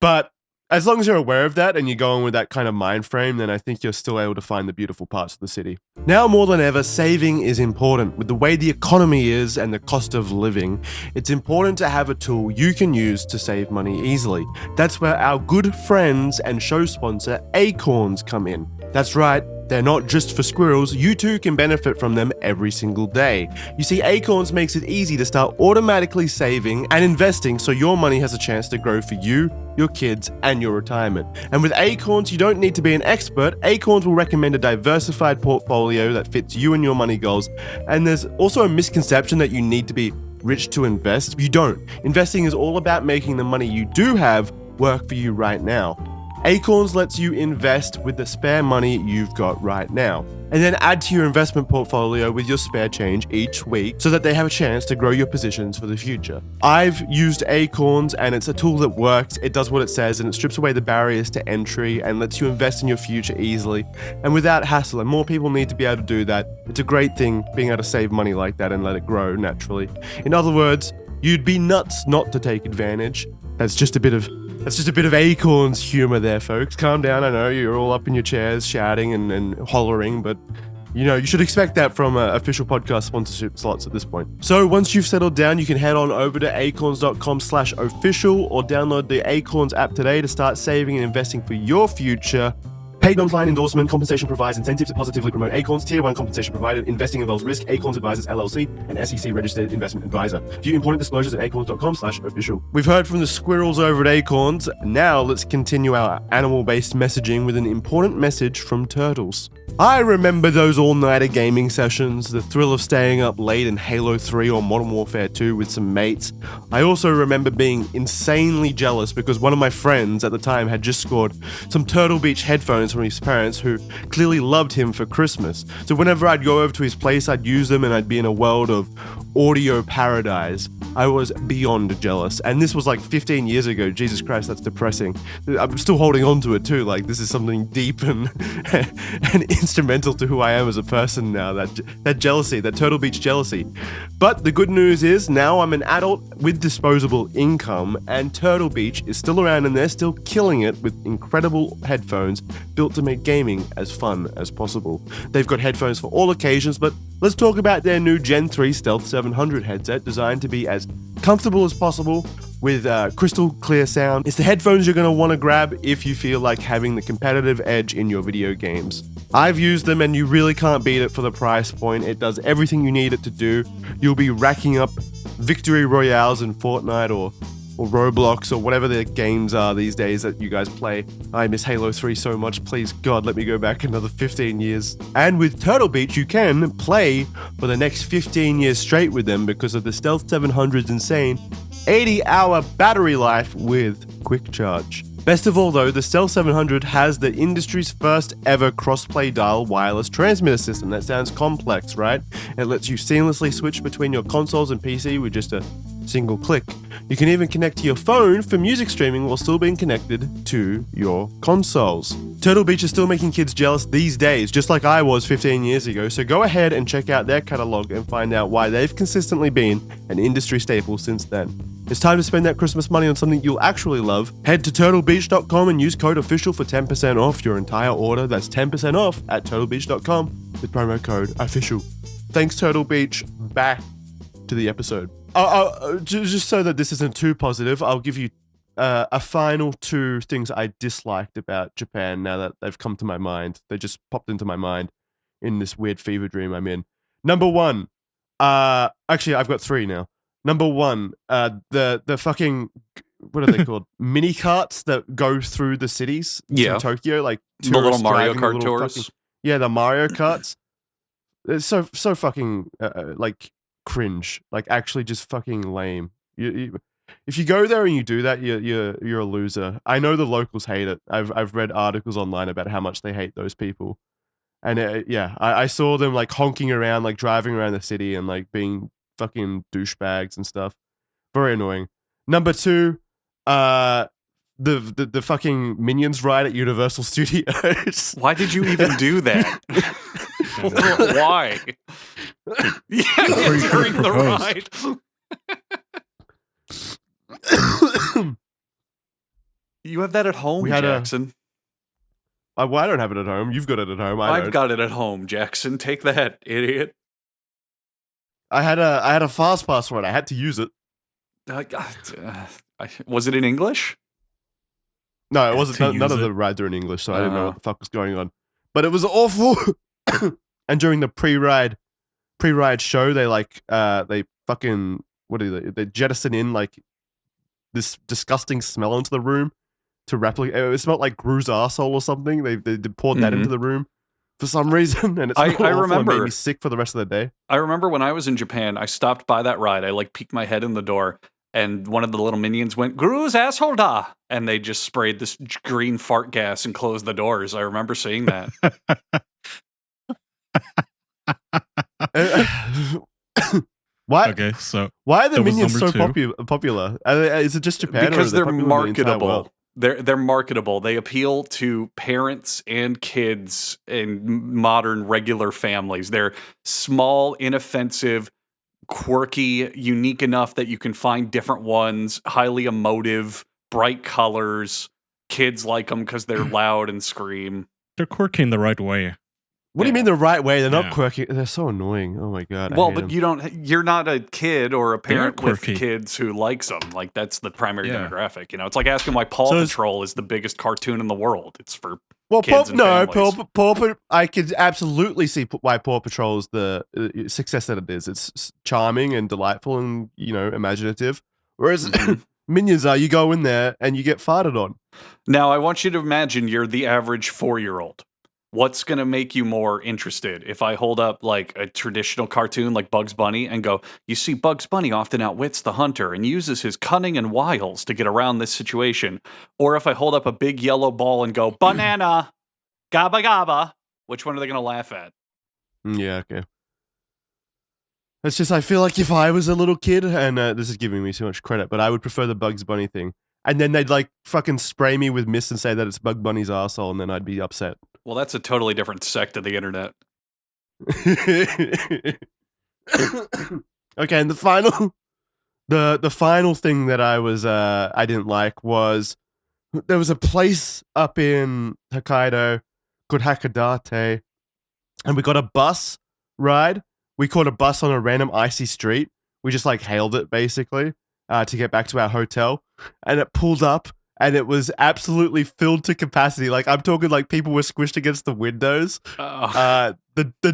But as long as you're aware of that and you're going with that kind of mind frame, then I think you're still able to find the beautiful parts of the city. Now more than ever, saving is important. With the way the economy is and the cost of living, it's important to have a tool you can use to save money easily. That's where our good friends and show sponsor Acorns come in. That's right, they're not just for squirrels, you too can benefit from them every single day. You see, Acorns makes it easy to start automatically saving and investing so your money has a chance to grow for you, your kids, and your retirement. And with Acorns, you don't need to be an expert. Acorns will recommend a diversified portfolio that fits you and your money goals. And there's also a misconception that you need to be rich to invest. You don't. Investing is all about making the money you do have work for you right now. Acorns lets you invest with the spare money you've got right now, and then add to your investment portfolio with your spare change each week so that they have a chance to grow your positions for the future. I've used Acorns and it's a tool that works, it does what it says, and it strips away the barriers to entry and lets you invest in your future easily and without hassle, and more people need to be able to do that. It's a great thing being able to save money like that and let it grow naturally. In other words, you'd be nuts not to take advantage. That's just a bit of Acorns humor there, folks. Calm down. I know you're all up in your chairs shouting and hollering, but you should expect that from official podcast sponsorship slots at this point. So once you've settled down, you can head on over to acorns.com/official or download the Acorns app today to start saving and investing for your future. Paid non-client endorsement. Compensation provides incentives to positively promote Acorns. Tier 1 compensation provided. Investing involves risk. Acorns Advisors LLC, an SEC-registered investment advisor. View important disclosures at acorns.com/official. We've heard from the squirrels over at Acorns. Now let's continue our animal-based messaging with an important message from turtles. I remember those all-nighter gaming sessions, the thrill of staying up late in Halo 3 or Modern Warfare 2 with some mates. I also remember being insanely jealous because one of my friends at the time had just scored some Turtle Beach headphones from his parents who clearly loved him for Christmas. So whenever I'd go over to his place, I'd use them and I'd be in a world of audio paradise. I was beyond jealous. And this was like 15 years ago. Jesus Christ, that's depressing. I'm still holding on to it too. Like, this is something deep and and instrumental to who I am as a person now. That jealousy, that Turtle Beach jealousy. But the good news is now I'm an adult with disposable income, and Turtle Beach is still around and they're still killing it with incredible headphones built to make gaming as fun as possible. They've got headphones for all occasions, but let's talk about their new Gen 3 Stealth 700 headset designed to be as comfortable as possible with crystal clear sound. It's the headphones you're going to want to grab if you feel like having the competitive edge in your video games. I've used them and you really can't beat it for the price point. It does everything you need it to do. You'll be racking up victory royales in Fortnite or Roblox or whatever the games are these days that you guys play. I miss Halo 3 so much. Please, God, let me go back another 15 years. And with Turtle Beach, you can play for the next 15 years straight with them because of the Stealth 700's insane 80-hour battery life with quick charge. Best of all though, the Stealth 700 has the industry's first ever cross-play dial wireless transmitter system. That sounds complex, right? It lets you seamlessly switch between your consoles and PC with just a single click. You can even connect to your phone for music streaming while still being connected to your consoles. Turtle Beach is still making kids jealous these days, just like I was 15 years ago, so go ahead and check out their catalog and find out why they've consistently been an industry staple since then. It's time to spend that Christmas money on something you'll actually love. Head to turtlebeach.com and use code official for 10% off your entire order. That's 10% off at turtlebeach.com with promo code official. Thanks, Turtle Beach. Back to the episode. Just so that this isn't too positive, I'll give you a final two things I disliked about Japan now that they've come to my mind. They just popped into my mind in this weird fever dream I'm in. Number one, actually, I've got three now. Number one, the fucking, what are they called? Mini carts that go through the cities in Tokyo, like the little Mario Kart tours. The Mario Karts. It's so fucking like cringe, like actually just fucking lame. If you go there and you do that, you're a loser. I know the locals hate it. I've read articles online about how much they hate those people, and I saw them like honking around, like driving around the city and like being fucking douchebags and stuff. Very annoying. Number two, the fucking Minions ride at Universal Studios. Why did you even do that? Why? Yeah, where you during the proposed. ride. You have that at home, We had a- Jackson. Well, I don't have it at home. You've got it at home. I've got it at home, Jackson. Take that, idiot. I had a fast pass for it. I had to use it. Was it in English? No, it Had wasn't. to None use of it. the rides are in English, so I didn't know Uh-huh. what the fuck was going on. But it was awful. And during the pre-ride show, they they fucking they jettison in like this disgusting smell into the room to replicate. It smelled like Gru's arsehole or something. They poured that into the room for some reason, and it smelled awful and remember- made me sick for the rest of the day. I remember when I was in Japan, I stopped by that ride. I like peeked my head in the door, and one of the little minions went, "Gru's asshole da!" And they just sprayed this green fart gas and closed the doors. I remember seeing that. Why? Okay, so Why are the That was minions so number popular? Is it just Japan? Because or are they're they popular in the entire marketable. world? They're marketable. They appeal to parents and kids and modern regular families. They're small, inoffensive, quirky, unique enough that you can find different ones, highly emotive, bright colors. Kids like them because they're loud and scream. they're quirky in the right way. What do you mean the right way? They're not Yeah. quirky. They're so annoying. Oh my god. I Well, hate but them. you're not a kid or a They are parent with quirky. kids who likes them. Like, that's the primary Yeah. demographic. You know, it's like asking why Paw So it's- Patrol is the biggest cartoon in the world. It's for Well, kids and families. I could absolutely see why Paw Patrol is the success that it is. It's charming and delightful and imaginative. Whereas Minions are, you go in there and you get farted on. Now, I want you to imagine you're the average 4-year-old. What's going to make you more interested? If I hold up like a traditional cartoon like Bugs Bunny and go, you see, Bugs Bunny often outwits the hunter and uses his cunning and wiles to get around this situation. Or if I hold up a big yellow ball and go, banana, gabba gabba, which one are they going to laugh at? Yeah, okay. It's just I feel like if I was a little kid, and this is giving me too much credit, but I would prefer the Bugs Bunny thing. And then they'd like fucking spray me with mist and say that it's Bug Bunny's arsehole, and then I'd be upset. Well, that's a totally different sect of the internet. Okay, and the final thing that I didn't like was there was a place up in Hokkaido called Hakodate, and we got a bus ride. We caught a bus on a random icy street. We just like hailed it basically to get back to our hotel, and it pulled up. And it was absolutely filled to capacity. Like I'm talking, like people were squished against the windows. The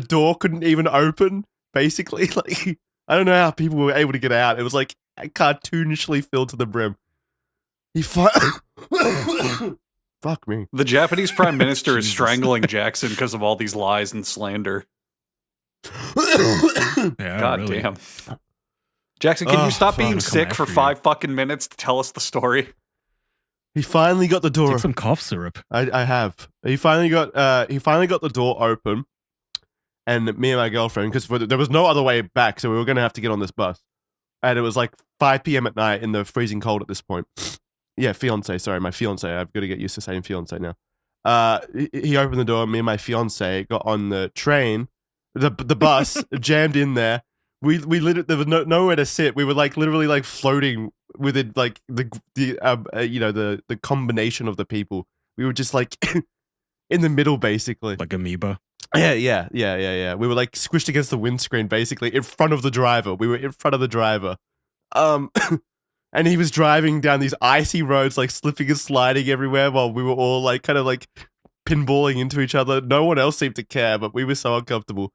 door couldn't even open. Basically, like I don't know how people were able to get out. It was like cartoonishly filled to the brim. Fuck me. The Japanese prime minister is Jesus. strangling Jackson because of all these lies and slander. Yeah, God really. damn. Jackson, can you stop fuck. being Come sick for after you. 5 fucking minutes to tell us the story? He finally got the door. Take some cough syrup. I have. He finally got the door open, and me and my girlfriend, because there was no other way back, so we were gonna have to get on this bus, and it was like 5 p.m. at night in the freezing cold at this point. Yeah, fiance. Sorry, my fiance. I've got to get used to saying fiance now. He opened the door. Me and my fiance got on the train, the bus, jammed in there. We literally there was nowhere to sit. We were like literally like floating within like the combination of the people. We were just like in the middle basically. Like amoeba. Yeah. We were like squished against the windscreen basically in front of the driver. We were in front of the driver. And he was driving down these icy roads, like slipping and sliding everywhere while we were all like kind of like pinballing into each other. No one else seemed to care, but we were so uncomfortable.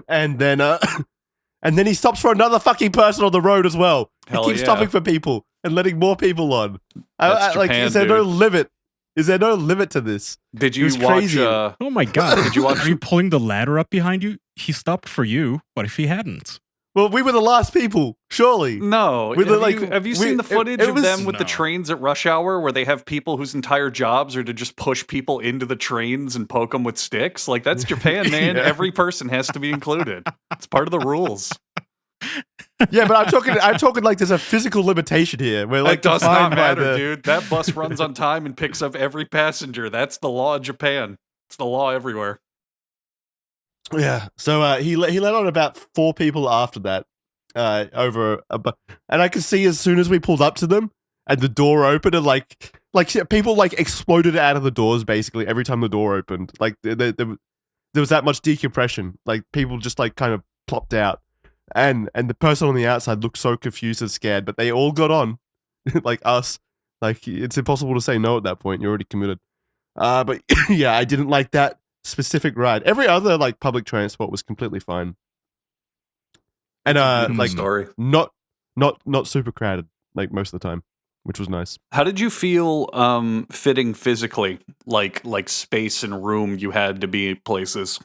and then he stops for another fucking person on the road as well. Hell he keeps yeah. stopping for people and letting more people on. That's Like, Japan, is there no dude. limit? Is there no limit to this? Did you was watch? crazy. Oh my god. Did you watch- Are you pulling the ladder up behind you? He stopped for you. What if he hadn't? Well, we were the last people, surely. No. With the, Have you we- seen the footage it of was- them with the No. trains at rush hour where they have people whose entire jobs are to just push people into the trains and poke them with sticks? Like, that's Japan, man. Yeah. Every person has to be included. It's part of the rules. Yeah, but I'm talking like there's a physical limitation here. Where like It does not defined by matter, dude. That bus runs on time and picks up every passenger. That's the law of Japan. It's the law everywhere. Yeah. So he let on about 4 people after that. And I could see as soon as we pulled up to them and the door opened and like people like exploded out of the doors basically every time the door opened. Like there was that much decompression. Like people just like kind of plopped out. And the person on the outside looked so confused and scared, but they all got on. Like us. Like it's impossible to say no at that point. You're already committed. But yeah, I didn't like that specific ride. Every other like public transport was completely fine. And like story. not super crowded like most of the time, which was nice. How did you feel fitting physically, like space and room you had to be places?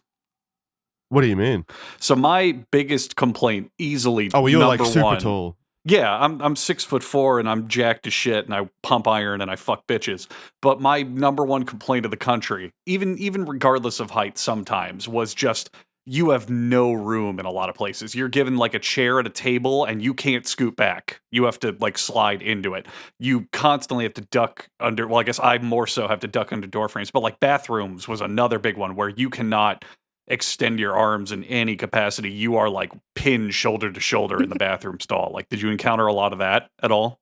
What do you mean? So my biggest complaint, easily, Oh, well, you're like number super one, tall. Yeah, I'm 6'4" and I'm jacked as shit and I pump iron and I fuck bitches. But my number one complaint of the country, even regardless of height, sometimes was just you have no room in a lot of places. You're given like a chair at a table and you can't scoot back. You have to like slide into it. You constantly have to duck under. Well, I guess I more so have to duck under door frames. But like bathrooms was another big one where you cannot extend your arms in any capacity. You are like pinned shoulder to shoulder in the bathroom stall. Like, did you encounter a lot of that at all?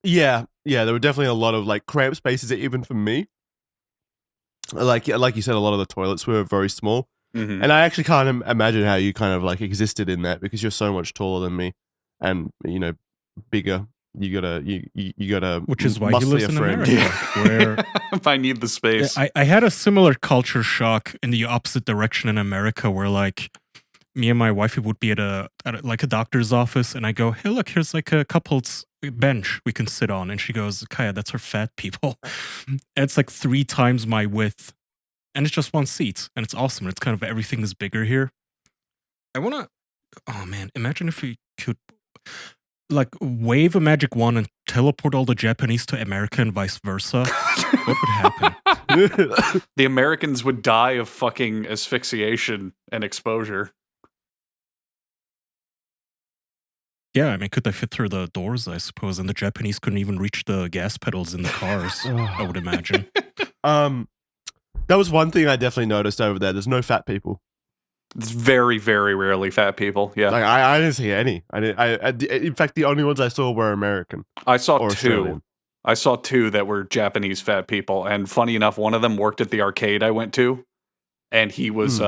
Yeah, there were definitely a lot of like cramped spaces even for me. Like you said, a lot of the toilets were very small. Mm-hmm. And I actually can't imagine how you kind of like existed in that because you're so much taller than me and bigger. You gotta Which is why he muscle lives your in friend. America, where If I need the space. I had a similar culture shock in the opposite direction in America, where like me and my wife would be at like a doctor's office, and I go, "Hey, look, here's like a couple's bench we can sit on," and she goes, "Kaya, that's for fat people." And it's like 3 times my width, and it's just one seat, and it's awesome. It's kind of everything is bigger here. I wanna, oh man, imagine if we could like wave a magic wand and teleport all the Japanese to America and vice versa. What would happen? The Americans would die of fucking asphyxiation and exposure. Yeah, I mean, could they fit through the doors, I suppose? And the Japanese couldn't even reach the gas pedals in the cars, I would imagine. That was one thing I definitely noticed over there. There's no fat people. It's very, very rarely fat people. Yeah, Like I didn't see any. In fact, the only ones I saw were American. I saw or 2. Australian. I saw 2 that were Japanese fat people, and funny enough, one of them worked at the arcade I went to, and he was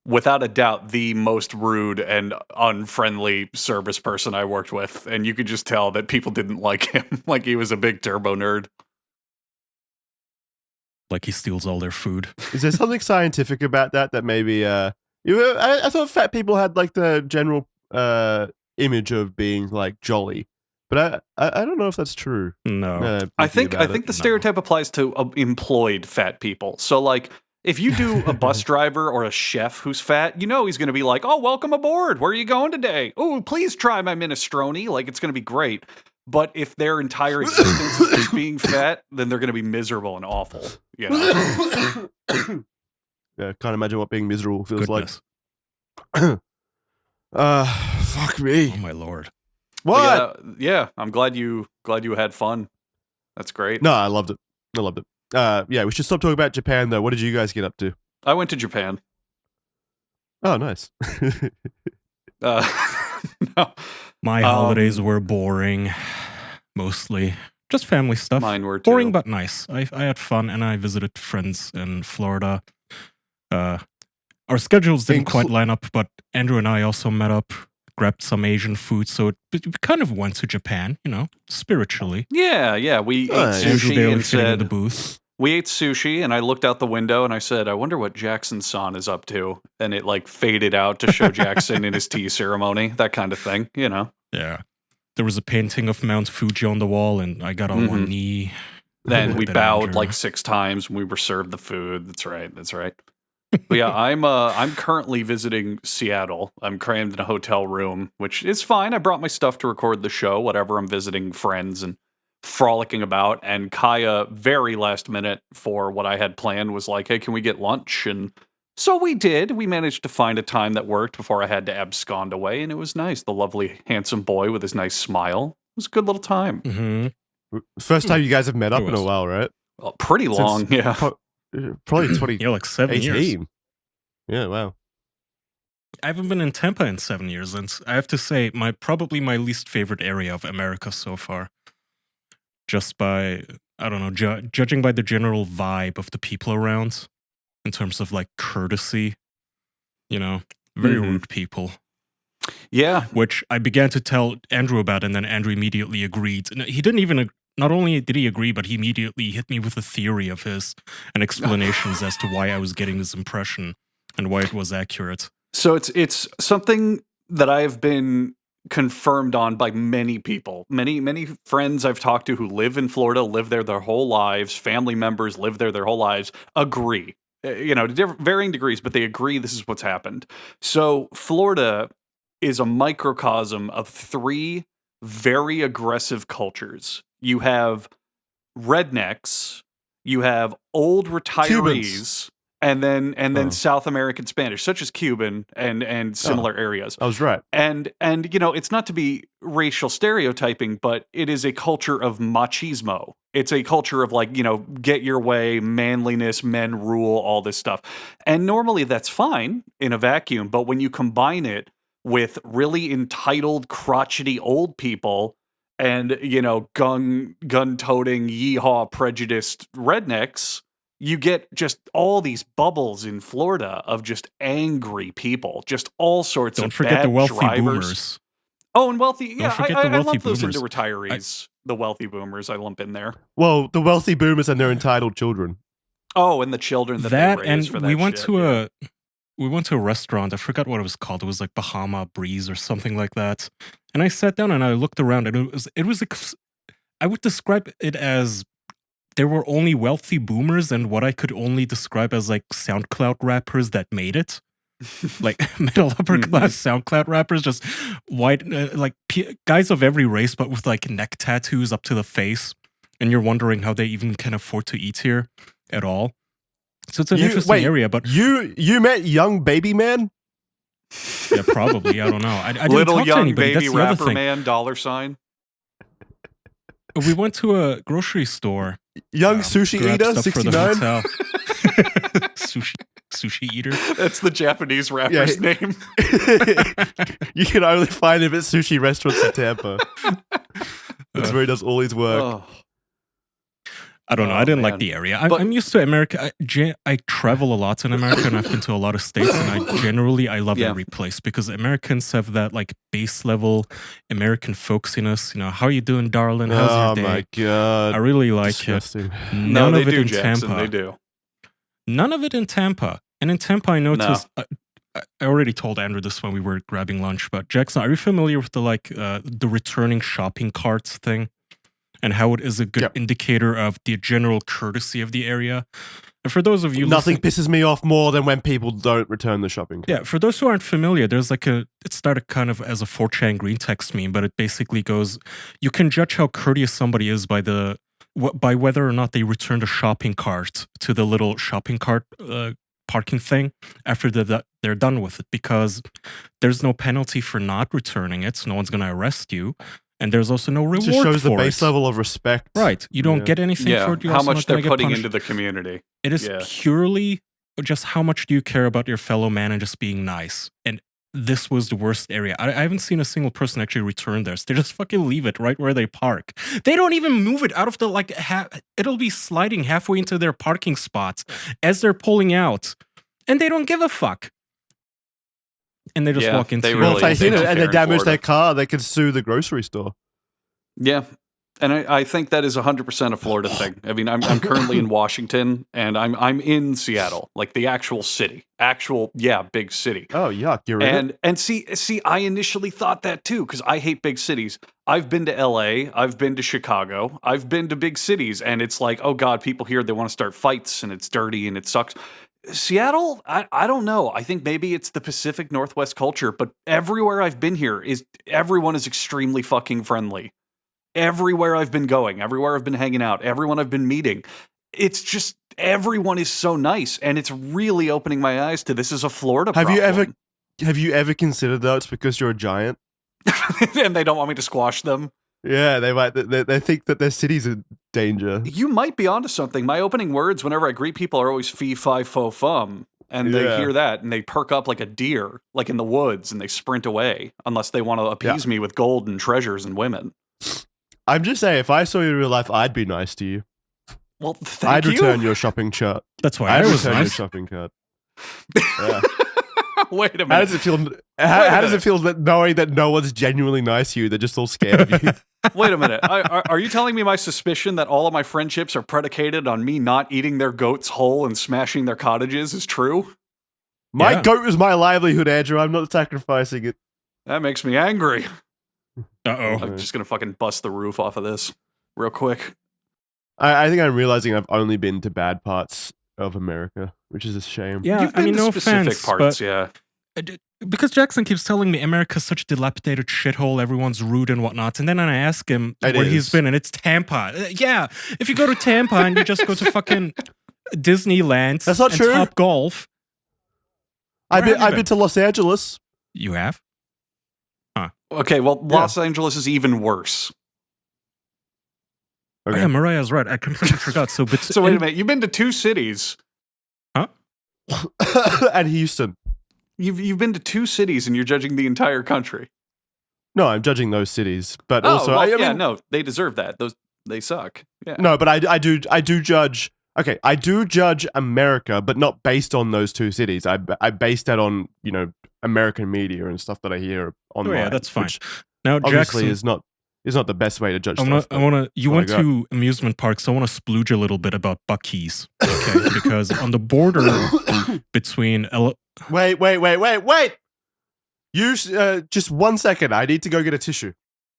without a doubt the most rude and unfriendly service person I worked with, and you could just tell that people didn't like him. Like he was a big turbo nerd. Like he steals all their food. Is there something scientific about that maybe I thought fat people had like the general image of being like jolly, but I don't know if that's true. No. I think the stereotype applies to employed fat people. So like if you do a bus driver or a chef who's fat, he's going to be like, "Oh, welcome aboard. Where are you going today? Oh, please try my minestrone." Like it's going to be great. But if their entire existence is just being fat, then they're going to be miserable and awful. Yeah, can't imagine what being miserable feels Goodness. like. Fuck me. Oh my lord. What? Yeah, I'm glad you had fun. That's great. No, I loved it. Yeah, we should stop talking about Japan though. What did you guys get up to? I went to Japan. Oh, nice. No. My holidays were boring, mostly. Just family stuff. Mine were too. Boring but nice. I had fun and I visited friends in Florida. Our schedules didn't quite line up, but Andrew and I also met up, grabbed some Asian food, so we kind of went to Japan, spiritually. Yeah. We ate Andrew sushi barely and fitting in said the booth. we ate sushi, and I looked out the window and I said, "I wonder what Jackson-san is up to." And it like faded out to show Jackson in his tea ceremony, that kind of thing, Yeah. There was a painting of Mount Fuji on the wall, and I got on one knee. Then we Then bowed Andrew. like 6 times when we were served the food. That's right. But yeah, I'm currently visiting Seattle. I'm crammed in a hotel room, which is fine. I brought my stuff to record the show, whatever. I'm visiting friends and frolicking about. And Kaya, very last minute for what I had planned, was like, "Hey, can we get lunch?" And So we did. We managed to find a time that worked before I had to abscond away, and it was nice. The lovely, handsome boy with his nice smile. It was a good little time. Mm-hmm. First time you guys have met It up in a was. while, right? Well, pretty long, yeah. Probably 2018. Yeah, like 7 years. Yeah, wow. I haven't been in Tampa in 7 years, and I have to say, probably my least favorite area of America so far. Just by, I don't know, judging by the general vibe of the people around, in terms of like courtesy, very rude people. Yeah. Which I began to tell Andrew about, and then Andrew immediately agreed. And he didn't even, not only did he agree, but he immediately hit me with a theory of his and explanations as to why I was getting this impression and why it was accurate. So it's something that I've been confirmed on by many people. Many friends I've talked to who live in Florida, live there their whole lives, family members live there their whole lives, agree. To varying degrees, but they agree this is what's happened. So Florida is a microcosm of 3 very aggressive cultures. You have rednecks, you have old retirees, Cubans. and then Oh. South American Spanish, such as Cuban and similar areas. I was right. And it's not to be racial stereotyping, but it is a culture of machismo. It's a culture of like, get your way, manliness, men rule, all this stuff. And normally that's fine in a vacuum, but when you combine it with really entitled, crotchety old people and, gun-toting, yeehaw, prejudiced rednecks, you get just all these bubbles in Florida of just angry people, just all sorts Don't of forget bad the wealthy drivers. boomers. Oh, and wealthy. Yeah, forget I the wealthy lump those into boomers. retirees. The wealthy boomers, I lump in there. Well, the wealthy boomers and their entitled children. Oh, and the children that they raise and for that we went shit, to we went to a restaurant. I forgot what it was called. It was like Bahama Breeze or something like that. And I sat down and I looked around, and it was I would describe it as there were only wealthy boomers and what I could only describe as like SoundCloud rappers that made it. Like middle upper class SoundCloud rappers, just white, guys of every race, but with like neck tattoos up to the face. And you're wondering how they even can afford to eat here at all. So it's an interesting area, but you met Young Baby Man? yeah, probably. I don't know. I didn't Little talk to young anybody. baby That's the other rapper thing. man, $. We went to a grocery store. Young Sushi grabbed Eater, stuff for the 69? hotel. Sushi eater. That's the Japanese rapper's name. You can only find him at sushi restaurants in Tampa. That's where he does all his work. Oh. I don't know. I didn't like the area. I'm used to America. I travel a lot in America, and I've been to a lot of states, and I love every place because Americans have that like base level American folksiness. How are you doing, darling? How's your day? Oh my god! I really like Disgusting. it. None of it in Jackson, Tampa. They do. None of it in Tampa. And in Tampa, I noticed. I already told Andrew this when we were grabbing lunch. But Jackson, are you familiar with the returning shopping carts thing? And how it is a good indicator of the general courtesy of the area. And for those of you nothing pisses me off more than when people don't return the shopping cart. Yeah, for those who aren't familiar, there's it started kind of as a 4chan green text meme, but it basically goes, you can judge how courteous somebody is by whether or not they returned a shopping cart to the little shopping cart parking thing after they're done with it, because there's no penalty for not returning it, so no one's going to arrest you. And there's also no reward for it. It just shows the base level of respect. Right. You don't get anything for it. You're how much they're putting punished. into the community. It is purely just how much do you care about your fellow man and just being nice. And this was the worst area. I haven't seen a single person actually return theirs. They just fucking leave it right where they park. They don't even move it out of the, it'll be sliding halfway into their parking spots as they're pulling out. And they don't give a fuck. And they just walk into it. Well, if they hit it and they damage their car, they could sue the grocery store. Yeah. And I think that is 100% a Florida thing. I mean, I'm currently in Washington, and I'm in Seattle, like the actual city, big city. Oh yuck! You're in it? And see, I initially thought that too because I hate big cities. I've been to L.A., I've been to Chicago, I've been to big cities, and it's like, oh god, people here they want to start fights, and it's dirty and it sucks. Seattle, I don't know. I think maybe it's the Pacific Northwest culture, but everywhere I've been here everyone is extremely fucking friendly. Everywhere I've been going, everywhere I've been hanging out, everyone I've been meeting, it's just everyone is so nice, and it's really opening my eyes to this is a Florida Have problem. you ever considered though it's because you're a giant? And they don't want me to squash them. Yeah, they think that their city's in danger. You might be onto something. My opening words whenever I greet people are always fee, fi, fo, fum. And they Yeah. hear that and they perk up like a deer, like in the woods, and they sprint away unless they want to appease me with gold and treasures and women. I'm just saying, if I saw you in real life, I'd be nice to you. Well, thank I'd you. return your shopping cart. That's why I'd I was return your nice. shopping cart. Yeah. Wait a minute. How does it feel? How does it feel that knowing that no one's genuinely nice to you? They're just all scared of you. Wait a minute. Are you telling me my suspicion that all of my friendships are predicated on me not eating their goats whole and smashing their cottages is true? My goat is my livelihood, Andrew. I'm not sacrificing it. That makes me angry. Uh-oh. I'm just going to fucking bust the roof off of this real quick. I think I'm realizing I've only been to bad parts of America, which is a shame. Yeah, You've I mean, been to no specific offense, parts, but yeah. because Jackson keeps telling me America's such a dilapidated shithole, everyone's rude and whatnot, and then I ask him where he's been, and it's Tampa. Yeah, if you go to Tampa and you just go to fucking Disneyland That's not and true. Top Golf. I've been to Los Angeles. You have? Okay, well, Los Angeles is even worse. Oh, Okay. yeah, Mariah's right. I completely forgot. So, So wait a minute. You've been to 2 cities. And Houston. You've been to 2 cities and you're judging the entire country. No, I'm judging those cities, but Oh, also, well, I yeah, mean, no, they deserve that. They suck. Yeah. no, but I do judge. Okay, I do judge America, but not based on those 2 cities. I base that on American media and stuff that I hear online. yeah, that's fine. which Now, obviously Jackson, is not the best way to judge I stuff. want to. You what I went got. to amusement parks. So I want to splooge a little bit about Buc-ee's, okay? Because on the border between Wait! You just 1 second. I need to go get a tissue.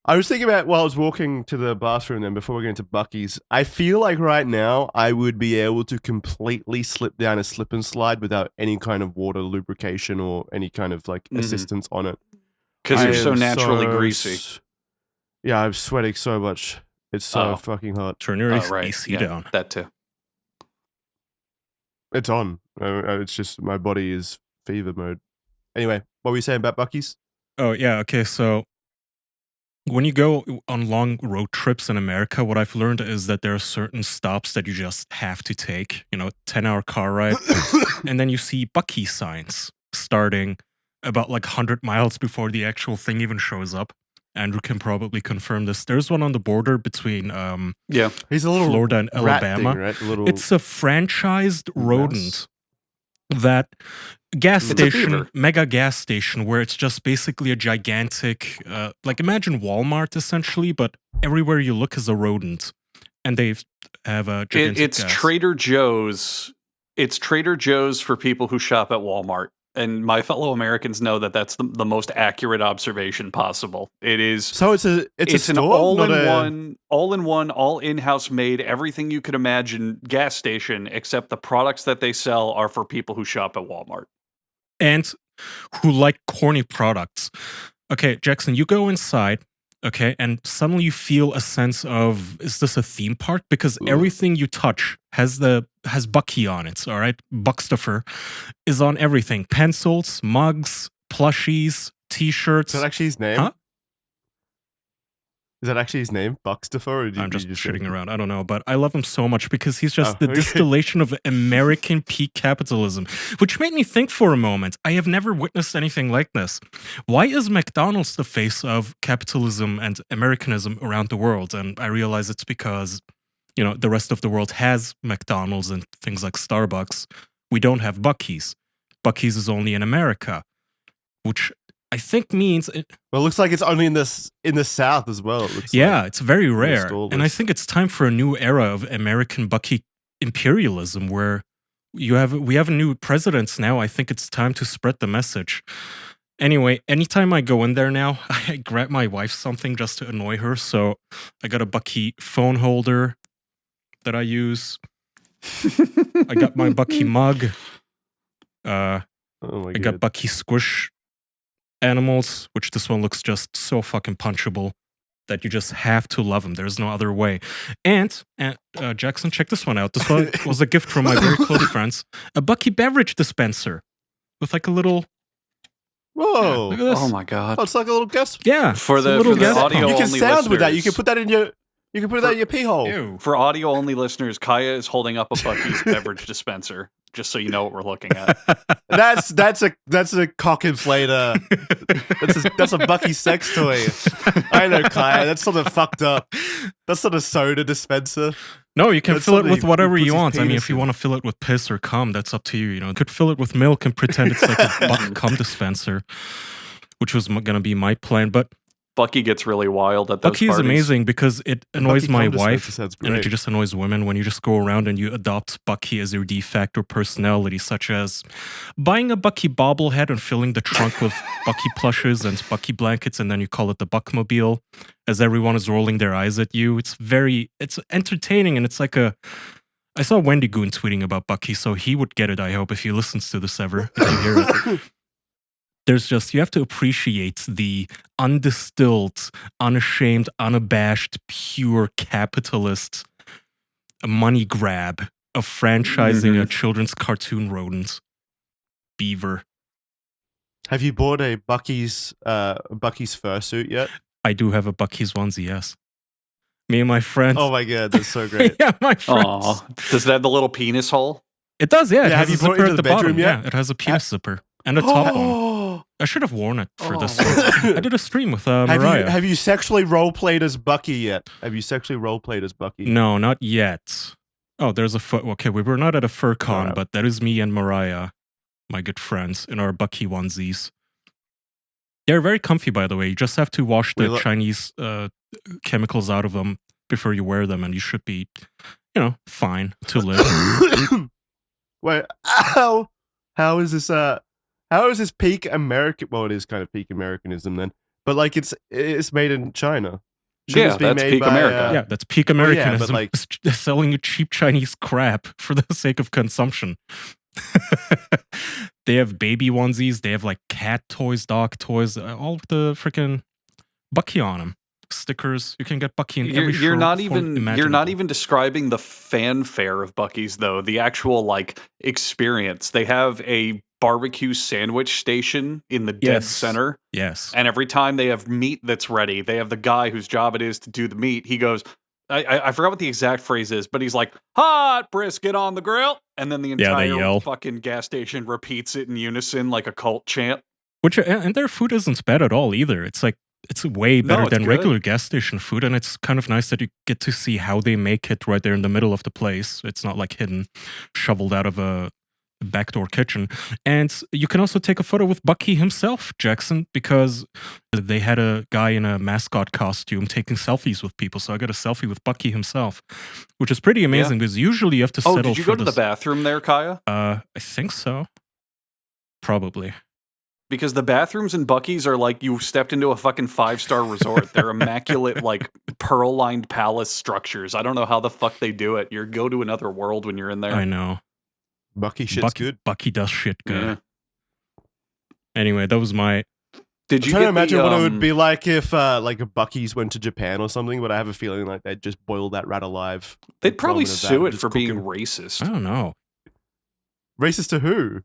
I was thinking about while I was walking to the bathroom then before we get into Buc-ee's. I feel like right now I would be able to completely slip down a slip and slide without any kind of water lubrication or any kind of like assistance on it. Because you're I so am naturally greasy. Yeah, I'm sweating so much. It's so fucking hot. turn your Right. AC Yeah, down. that too. It's on. It's just my body is fever mode. Anyway, what were you saying about Buc-ee's? Oh, yeah. Okay. So when you go on long road trips in America, what I've learned is that there are certain stops that you just have to take, 10-hour car ride. And then you see Buc-ee signs starting about like 100 miles before the actual thing even shows up. Andrew can probably confirm this. There's one on the border between Yeah. He's a little Florida and rat Alabama. thing, right? A little. It's a franchised rodent that gas It's a station, beaver. mega gas station, where it's just basically a gigantic, like imagine Walmart essentially, but everywhere you look is a rodent, and they have a gigantic It's gas. Trader Joe's. It's Trader Joe's for people who shop at Walmart. And my fellow Americans know that that's the most accurate observation possible. It is. So it's a It's an store, all-in-one, all in-house made, everything you could imagine gas station, except the products that they sell are for people who shop at Walmart. And who like corny products. Okay, Jackson, you go inside, okay, and suddenly you feel a sense of, is this a theme park? Because everything you touch has Buc-ee on it, all right? Buckstuffer is on everything. Pencils, mugs, plushies, t-shirts. Is that actually his name? Huh? Is that actually his name? Buckstuffer? Or did I'm just you shitting say- around. I don't know, but I love him so much because he's just the okay. distillation of American peak capitalism, which made me think for a moment. I have never witnessed anything like this. Why is McDonald's the face of capitalism and Americanism around the world? And I realize it's because, the rest of the world has McDonald's and things like Starbucks. We don't have Buc-ee's. Buc-ee's is only in America, which I think means Well, it looks like it's only in the South as well. It looks yeah, like. it's very rare. stole And I this. think it's time for a new era of American Buc-ee imperialism where we have a new president now. I think it's time to spread the message. Anyway, anytime I go in there now, I grab my wife something just to annoy her. So I got a Buc-ee phone holder that I use. I got my Buc-ee mug. Oh my I got god. Buc-ee squish animals, which this one looks just so fucking punchable that you just have to love them. There's no other way. And Jackson, check this one out. This one was a gift from my very close friends. A Buc-ee beverage dispenser with like a little... Whoa! Look at this. Oh my god. Oh, it's like a little gas. Yeah. For it's a the little gas audio pump. You can only sound with that. You can listeners. put that in your. You can put that in your pee hole. Ew. For audio only listeners, Kaya is holding up a Buc-ee's beverage dispenser, just so you know what we're looking at. That's a cock inflator. That's a Buc-ee sex toy. I know, Kaya. That's sort of fucked up. That's not a soda dispenser. No, you can That's fill it something with he whatever puts you his want. I mean, penis if you in. want to fill it with piss or cum, that's up to you. You know, you could fill it with milk and pretend it's like a Buc cum dispenser, which was going to be my plan. But Buc-ee gets really wild at those Buc-ee is parties. amazing because it annoys Buc-ee my cum dispenser wife, sounds and it great. just annoys women when you just go around and you adopt Buc-ee as your de facto personality, such as buying a Buc-ee bobblehead and filling the trunk with Buc-ee plushes and Buc-ee blankets, and then you call it the Buckmobile, as everyone is rolling their eyes at you. It's entertaining, and it's like a... I saw Wendy Goon tweeting about Buc-ee, so he would get it, I hope, if he listens to this ever, if you hear it. There's just, you have to appreciate the undistilled, unashamed, unabashed, pure capitalist money grab of franchising a children's cartoon rodent, Beaver. Have you bought a Buc-ee's fursuit yet? I do have a Buc-ee's onesie, yes. Me and my friends. Oh my god, that's so great. Yeah, my friends. Aw. Does that have the little penis hole? It does, yeah. It Yeah, has have a you brought it zipper into at the the bottom. bedroom yet? Yeah, it has a penis zipper and a top one. I should have worn it for this one. I did a stream with Mariah. Have you sexually role-played as Buc-ee yet? Have you sexually role-played as Buc-ee? No, not yet. Oh, there's a foot. Okay, we were not at a fur con, Alright. but that is me and Mariah, my good friends, in our Buc-ee onesies. They're very comfy, by the way. You just have to wash the Chinese chemicals out of them before you wear them, and you should be, fine to live. Wait, how is this? How is this peak American? Well, it is kind of peak Americanism then, but like it's made in China. Shouldn't Yeah, this be that's made peak by, America. Yeah, that's peak yeah, but Americanism. like- Selling you cheap Chinese crap for the sake of consumption. They have baby onesies. They have like cat toys, dog toys, all with the freaking Buc-ee on them. Stickers. You can get Buc-ee in every You're not form even imaginable. describing the fanfare of Buc-ee's though. The actual like experience. They have a barbecue sandwich station in the dead Yes. center, Yes. and every time they have meat that's ready, they have the guy whose job it is to do the meat. He goes, I forgot what the exact phrase is, but he's like, "Hot brisket on the grill," and then the Yeah, they entire yell. fucking gas station repeats it in unison like a cult chant. Which and their food isn't bad at all either. It's like it's way better it's than good. regular gas station food, and it's kind of nice that you get to see how they make it right there in the middle of the place. It's not like hidden, shoveled out of a backdoor kitchen. And you can also take a photo with Buc-ee himself, Jackson, because they had a guy in a mascot costume taking selfies with people. So I got a selfie with Buc-ee himself, which is pretty amazing because usually you have to Oh, settle did you for go to the this- bathroom there, Kaya? I think so. Probably. Because the bathrooms in Buc-ee's are like you stepped into a fucking 5-star resort. They're immaculate, like pearl-lined palace structures. I don't know how the fuck they do it. You go to another world when you're in there. I know. Buc-ee shit's good. Buc-ee does shit good. Yeah. Anyway, that was my... Did I'm you trying to get imagine the, what it would be like if like a Buc-ee's went to Japan or something, but I have a feeling like they'd just boil that rat alive. They'd probably Throw him in a vat sue and it just for cook being him. racist. I don't know. Racist to who?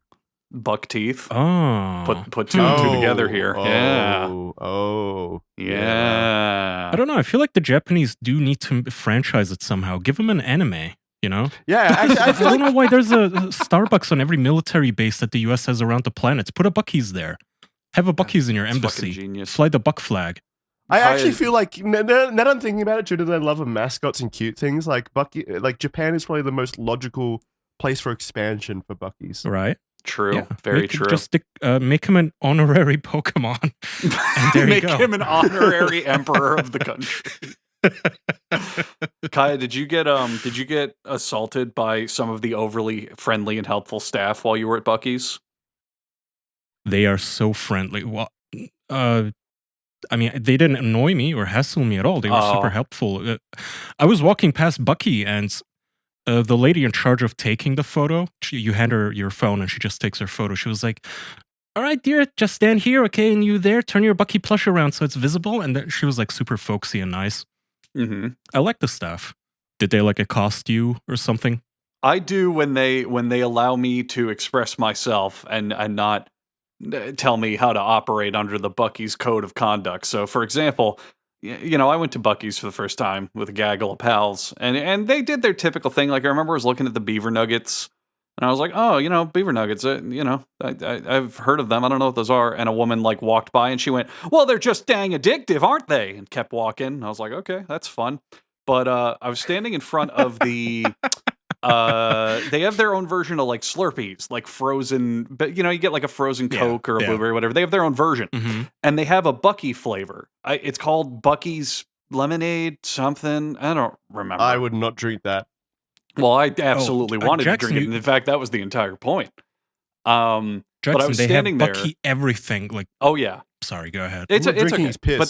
Buck teeth. Oh. Put two and two together here. Oh. Yeah. I don't know. I feel like the Japanese do need to franchise it somehow. Give them an anime, you know? Yeah, actually, I I feel don't like know why there's a Starbucks on every military base that the US has around the planet. Put a Buc-ee's there. Have a Buc-ee's in your It's fucking embassy. genius. Fly the Buck flag. I actually Kaya- feel like now that I'm thinking about it, due to their love of mascots and cute things, like Buc-ee, like Japan is probably the most logical place for expansion for Buc-ee's. Right? True. Yeah. Very Make- true. Just make him an honorary Pokemon. And there you Make go. him an honorary emperor of the country. Kaya, did you get assaulted by some of the overly friendly and helpful staff while you were at Buc-ee's? They are so friendly. Well, I mean, they didn't annoy me or hassle me at all. They were Oh. super helpful. I was walking past Buc-ee, and the lady in charge of taking the photo, you hand her your phone, and she just takes her photo. She was like, all right, dear, just stand here, okay? And you there, turn your Buc-ee plush around so it's visible. And then she was like super folksy and nice. Mm-hmm. I like the staff. Did they like accost you or something? I do when they allow me to express myself and not tell me how to operate under the Buc-ee's code of conduct. So, for example, I went to Buc-ee's for the first time with a gaggle of pals, and they did their typical thing. Like I remember I was looking at the beaver nuggets, and I was like, oh, beaver nuggets. I've heard of them. I don't know what those are. And a woman like walked by and she went, well, they're just dang addictive, aren't they? And kept walking. And I was like, okay, that's fun. But I was standing in front of the. They have their own version of like Slurpees, like frozen. But you get like a frozen Coke or a blueberry, whatever. They have their own version, and they have a Buc-ee flavor. It's called Buc-ee's lemonade something. I don't remember. I would not drink that. Well, I absolutely wanted Jackson, to drink it. And in fact, that was the entire point. Jackson, but I was standing there. Buc-ee everything. Like, oh yeah. Sorry, go ahead. It's okay. Piss. But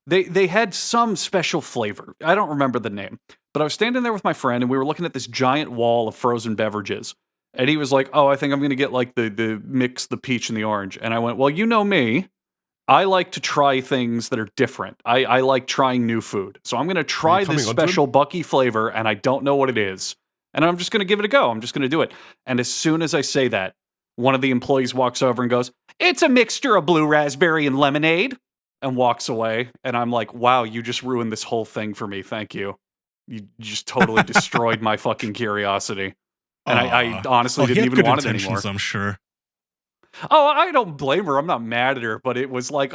they had some special flavor. I don't remember the name. But I was standing there with my friend, and we were looking at this giant wall of frozen beverages. And he was like, oh, I think I'm going to get like the mix, the peach and the orange. And I went, well, you know me. I like to try things that are different. I like trying new food. So I'm going to try this special Buc-ee flavor, and I don't know what it is. And I'm just going to give it a go. I'm just going to do it. And as soon as I say that, one of the employees walks over and goes, it's a mixture of blue raspberry and lemonade, and walks away. And I'm like, wow, you just ruined this whole thing for me. Thank you. You just totally destroyed my fucking curiosity. And I honestly didn't even want it anymore. I'm sure. Oh, I don't blame her. I'm not mad at her, but it was like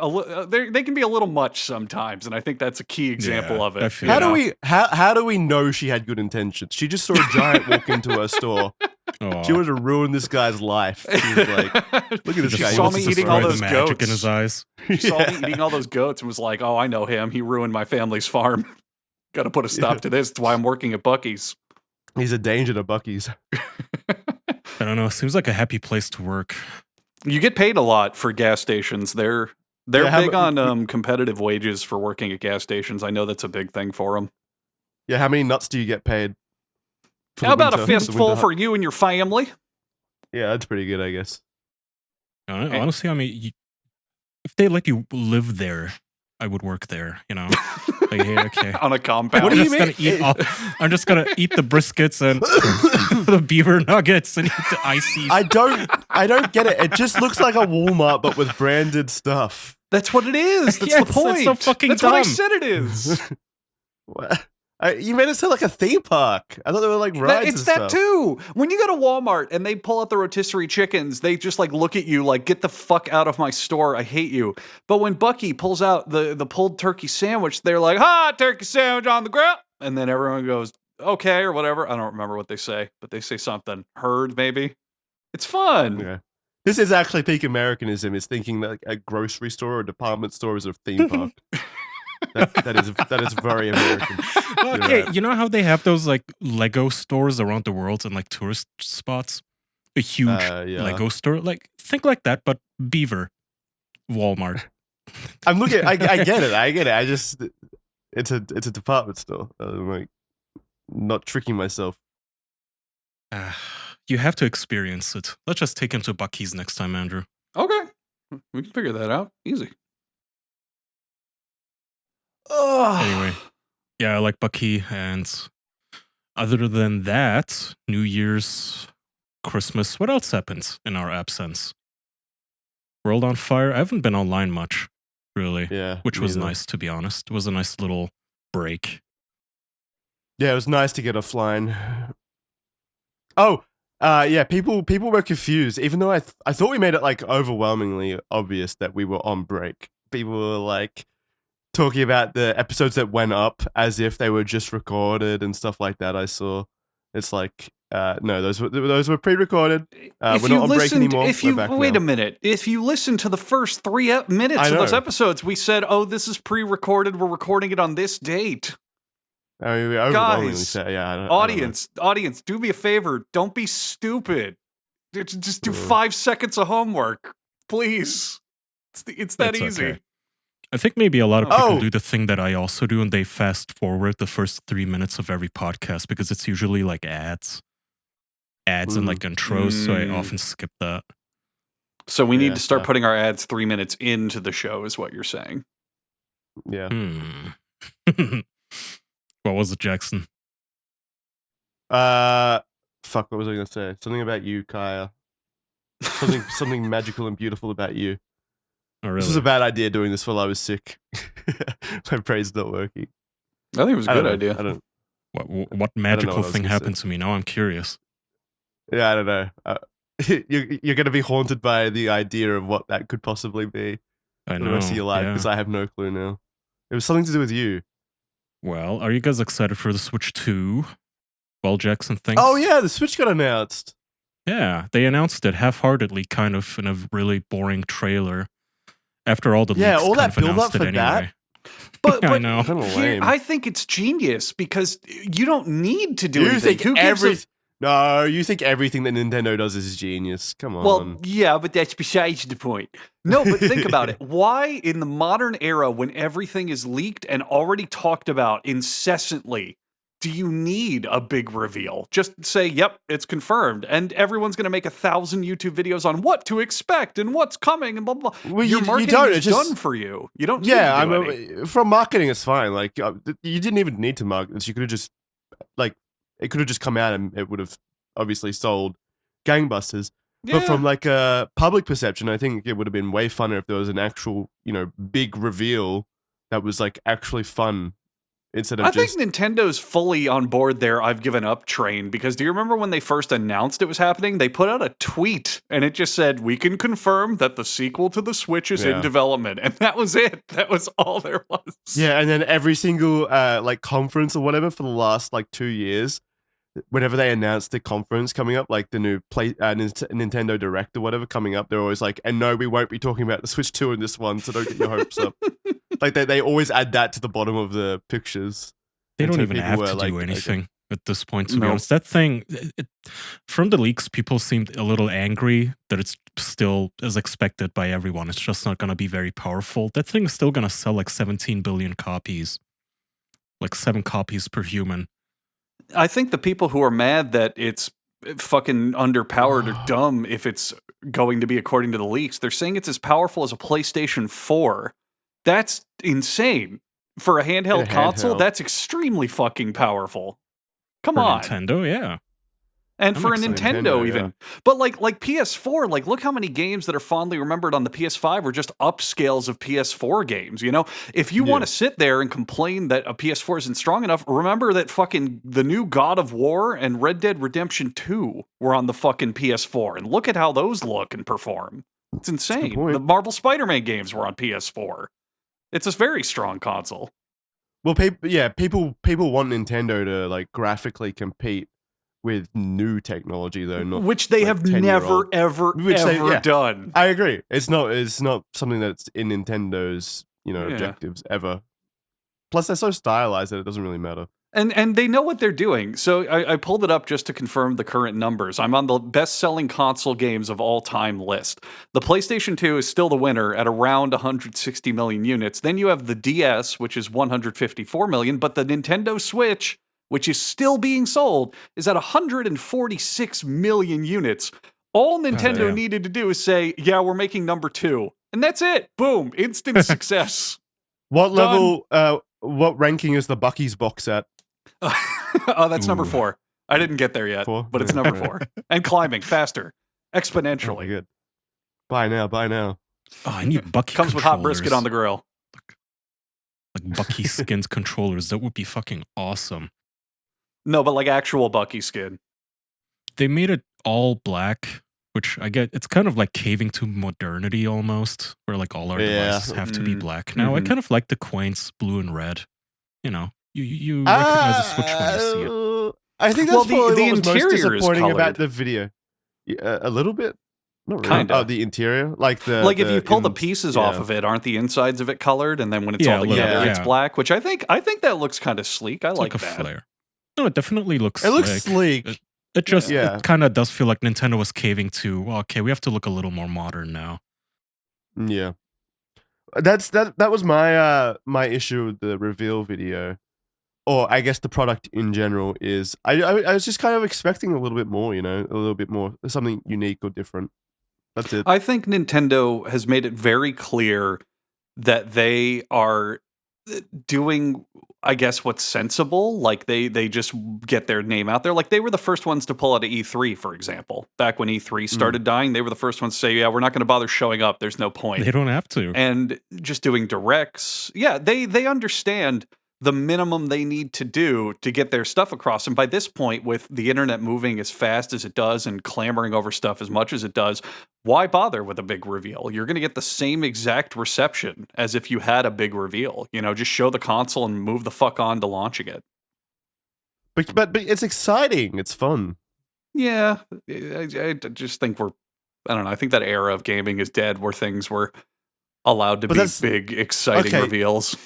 they can be a little much sometimes, and I think that's a key example of it. How do we know she had good intentions? She just saw a giant walk into her store. Oh. She wanted to ruin this guy's life. She was like, "Look at this guy." Saw me eating all those goats in his eyes. Saw me eating all those goats and was like, "Oh, I know him. He ruined my family's farm. Got to put a stop to this. That's why I'm working at Buc-ee's." He's a danger to Buc-ee's. I don't know. Seems like a happy place to work. You get paid a lot for gas stations. They're big on competitive wages for working at gas stations. I know that's a big thing for them. Yeah, how many nuts do you get paid? How about a fistful for you and your family? Yeah, that's pretty good, I guess. Honestly, I mean, if they let you live there, I would work there, Like, hey, okay. On a compound. What do you mean? I'm just gonna eat the briskets and the beaver nuggets and eat the ices. I don't get it. It just looks like a Walmart, but with branded stuff. That's what it is. That's the point. That's so fucking dumb. What I said it is. What? You made it sound like a theme park. I thought they were like rides. It's that too. When you go to Walmart and they pull out the rotisserie chickens, they just like look at you like, get the fuck out of my store. I hate you. But when Buc-ee pulls out the pulled turkey sandwich, they're like, turkey sandwich on the grill. And then everyone goes, okay, or whatever. I don't remember what they say, but they say something. Herd, maybe. It's fun. Yeah. This is actually peak Americanism, is thinking that a grocery store or a department store is a theme park. That is very American. Okay, you know how they have those like Lego stores around the world and like tourist spots? A huge Lego store, like think like that, but beaver. Walmart. I'm looking. I get it. I just it's a department store. I'm like not tricking myself. You have to experience it. Let's just take him to Buc-ee's next time, Andrew. Okay, we can figure that out. Easy. Anyway, yeah, I like Buc-ee, and other than that, New Year's, Christmas, what else happens in our absence? World on Fire? I haven't been online much, really. Yeah. Which was nice, to be honest. It was a nice little break. Yeah, it was nice to get offline. Oh, yeah, people were confused, even though I thought we made it like overwhelmingly obvious that we were on break. People were like talking about the episodes that went up as if they were just recorded and stuff like that. I saw. It's like, no, those were pre-recorded. We're not on break anymore. Wait a minute. If you listen to the first 3 minutes of those episodes, we said, "Oh, this is pre-recorded. We're recording it on this date." I mean, guys, audience, do me a favor. Don't be stupid. Just do 5 seconds of homework, please. It's that easy. Okay. I think maybe a lot of people do the thing that I also do, and they fast forward the first 3 minutes of every podcast because it's usually like ads and like intros, so I often skip that. So we need to start fair. putting our ads 3 minutes into the show, is what you're saying. Yeah. What was it, Jackson? Fuck, what was I gonna say? Something about you, Kaya. Something magical and beautiful about you. Oh, really? This was a bad idea doing this while I was sick. My brain's not working. I think it was a good idea. I don't. What magical thing happened to me? Now I'm curious. Yeah, I don't know. You're going to be haunted by the idea of what that could possibly be I for know. the rest of your life because I have no clue now. It was something to do with you. Well, are you guys excited for the Switch 2? Well, Jackson thinks. Oh yeah, the Switch got announced. Yeah, they announced it half-heartedly, kind of in a really boring trailer. After all the leaks, all that kind of build up announced for it anyway. But I know. I think it's genius because you don't need to do You anything. think No, you think everything that Nintendo does is genius. Come on. Well, yeah, but that's besides the point. No, but think about it. Why, in the modern era, when everything is leaked and already talked about incessantly, do you need a big reveal? Just say, yep, it's confirmed. And everyone's going to make 1,000 YouTube videos on what to expect and what's coming and blah, blah, blah. Well, Your marketing is done for you. You don't need to do any. From marketing, it's fine. Like, you didn't even need to market this. You could have just, like, it could have just come out and it would have obviously sold gangbusters. Yeah. But from, like, a public perception, I think it would have been way funner if there was an actual, big reveal that was, like, actually fun. Instead of I think Nintendo's fully on board there. I've given up train because do you remember when they first announced it was happening? They put out a tweet and it just said, "We can confirm that the sequel to the Switch is in development," and that was it. That was all there was. Yeah, and then every single like conference or whatever for the last like 2 years, whenever they announced the conference coming up, like the new Nintendo Direct or whatever coming up, they're always like, "And no, we won't be talking about the Switch 2 in this one, so don't get your hopes up." Like they always add that to the bottom of the pictures. They don't even have to do anything at this point, to be honest. That thing, from the leaks, people seemed a little angry that it's still as expected by everyone. It's just not going to be very powerful. That thing is still going to sell like 17 billion copies. Like 7 copies per human. I think the people who are mad that it's fucking underpowered or dumb if it's going to be according to the leaks, they're saying it's as powerful as a PlayStation 4. That's insane. For a handheld console, that's extremely fucking powerful. Come on. Nintendo, yeah. And for a Nintendo even. Yeah. But like PS4, like look how many games that are fondly remembered on the PS5 were just upscales of PS4 games, you know? If you want to sit there and complain that a PS4 isn't strong enough, remember that fucking the new God of War and Red Dead Redemption 2 were on the fucking PS4. And look at how those look and perform. It's insane. The Marvel Spider-Man games were on PS4. It's a very strong console. Well, people want Nintendo to like graphically compete with new technology, though, not which they have never, ever done. I agree. It's not something that's in Nintendo's objectives ever. Plus, they're so stylized that it doesn't really matter. And they know what they're doing. So I pulled it up just to confirm the current numbers. I'm on the best-selling console games of all time list. The PlayStation 2 is still the winner at around 160 million units. Then you have the DS, which is 154 million, but the Nintendo Switch, which is still being sold, is at 146 million units. All Nintendo needed to do is say, yeah, we're making number 2. And that's it. Boom. Instant success. What level, what ranking is the Buc-ee's box at? Oh, that's number 4. I didn't get there yet, but it's number 4. And climbing faster, exponentially. Oh, good. Buy now. Oh, I need Buc-ee Comes with hot brisket on the grill. Like Buc-ee skins controllers. That would be fucking awesome. No, but like actual Buc-ee skin. They made it all black, which I get. It's kind of like caving to modernity almost, where like all our devices have to be black. Now, I kind of like the quaints blue and red. You know, you recognize the Switch when you see it. I think that's probably the what was interior most disappointing is about the video. A little bit. Not really. Kind of. The interior, like if you pull the pieces off of it, aren't the insides of it colored? And then when it's all together, it's black. Which I think that looks kind of sleek. I like that. Flare. No, it definitely looks. It looks sleek. It just it kind of does feel like Nintendo was caving to. Well, okay, we have to look a little more modern now. Yeah, that was my issue with the reveal video, or I guess the product in general is I was just kind of expecting a little bit more, a little bit more something unique or different. That's it. I think Nintendo has made it very clear that they are doing, I guess, what's sensible. Like they just get their name out there. Like they were the first ones to pull out of E3, for example. Back when E3 started dying, they were the first ones to say, yeah, we're not going to bother showing up. There's no point. They don't have to. And just doing directs. Yeah, they understand the minimum they need to do to get their stuff across. And by this point, with the internet moving as fast as it does and clamoring over stuff as much as it does, why bother with a big reveal? You're going to get the same exact reception as if you had a big reveal. Just show the console and move the fuck on to launching it. But it's exciting. It's fun. Yeah, I just think I don't know. I think that era of gaming is dead where things were allowed to be big, exciting reveals.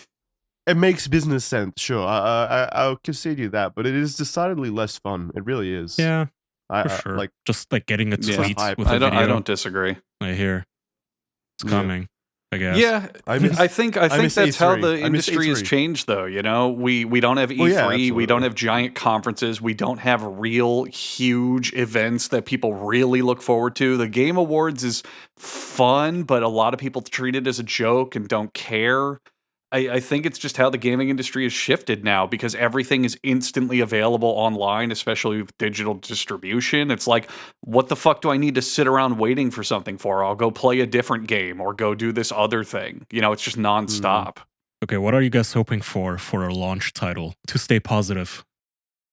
It makes business sense, sure. I'll concede you that, but it is decidedly less fun. It really is. Yeah, for sure. Like just like getting a tweet with I a video. I don't disagree. I hear it's coming. I guess. Yeah, I think that's how the industry has changed, though. We don't have E3, we don't have giant conferences, we don't have real huge events that people really look forward to. The Game Awards is fun, but a lot of people treat it as a joke and don't care. I think it's just how the gaming industry has shifted now because everything is instantly available online, especially with digital distribution. It's like, what the fuck do I need to sit around waiting for something for? I'll go play a different game or go do this other thing. It's just nonstop. Okay, what are you guys hoping for a launch title to stay positive?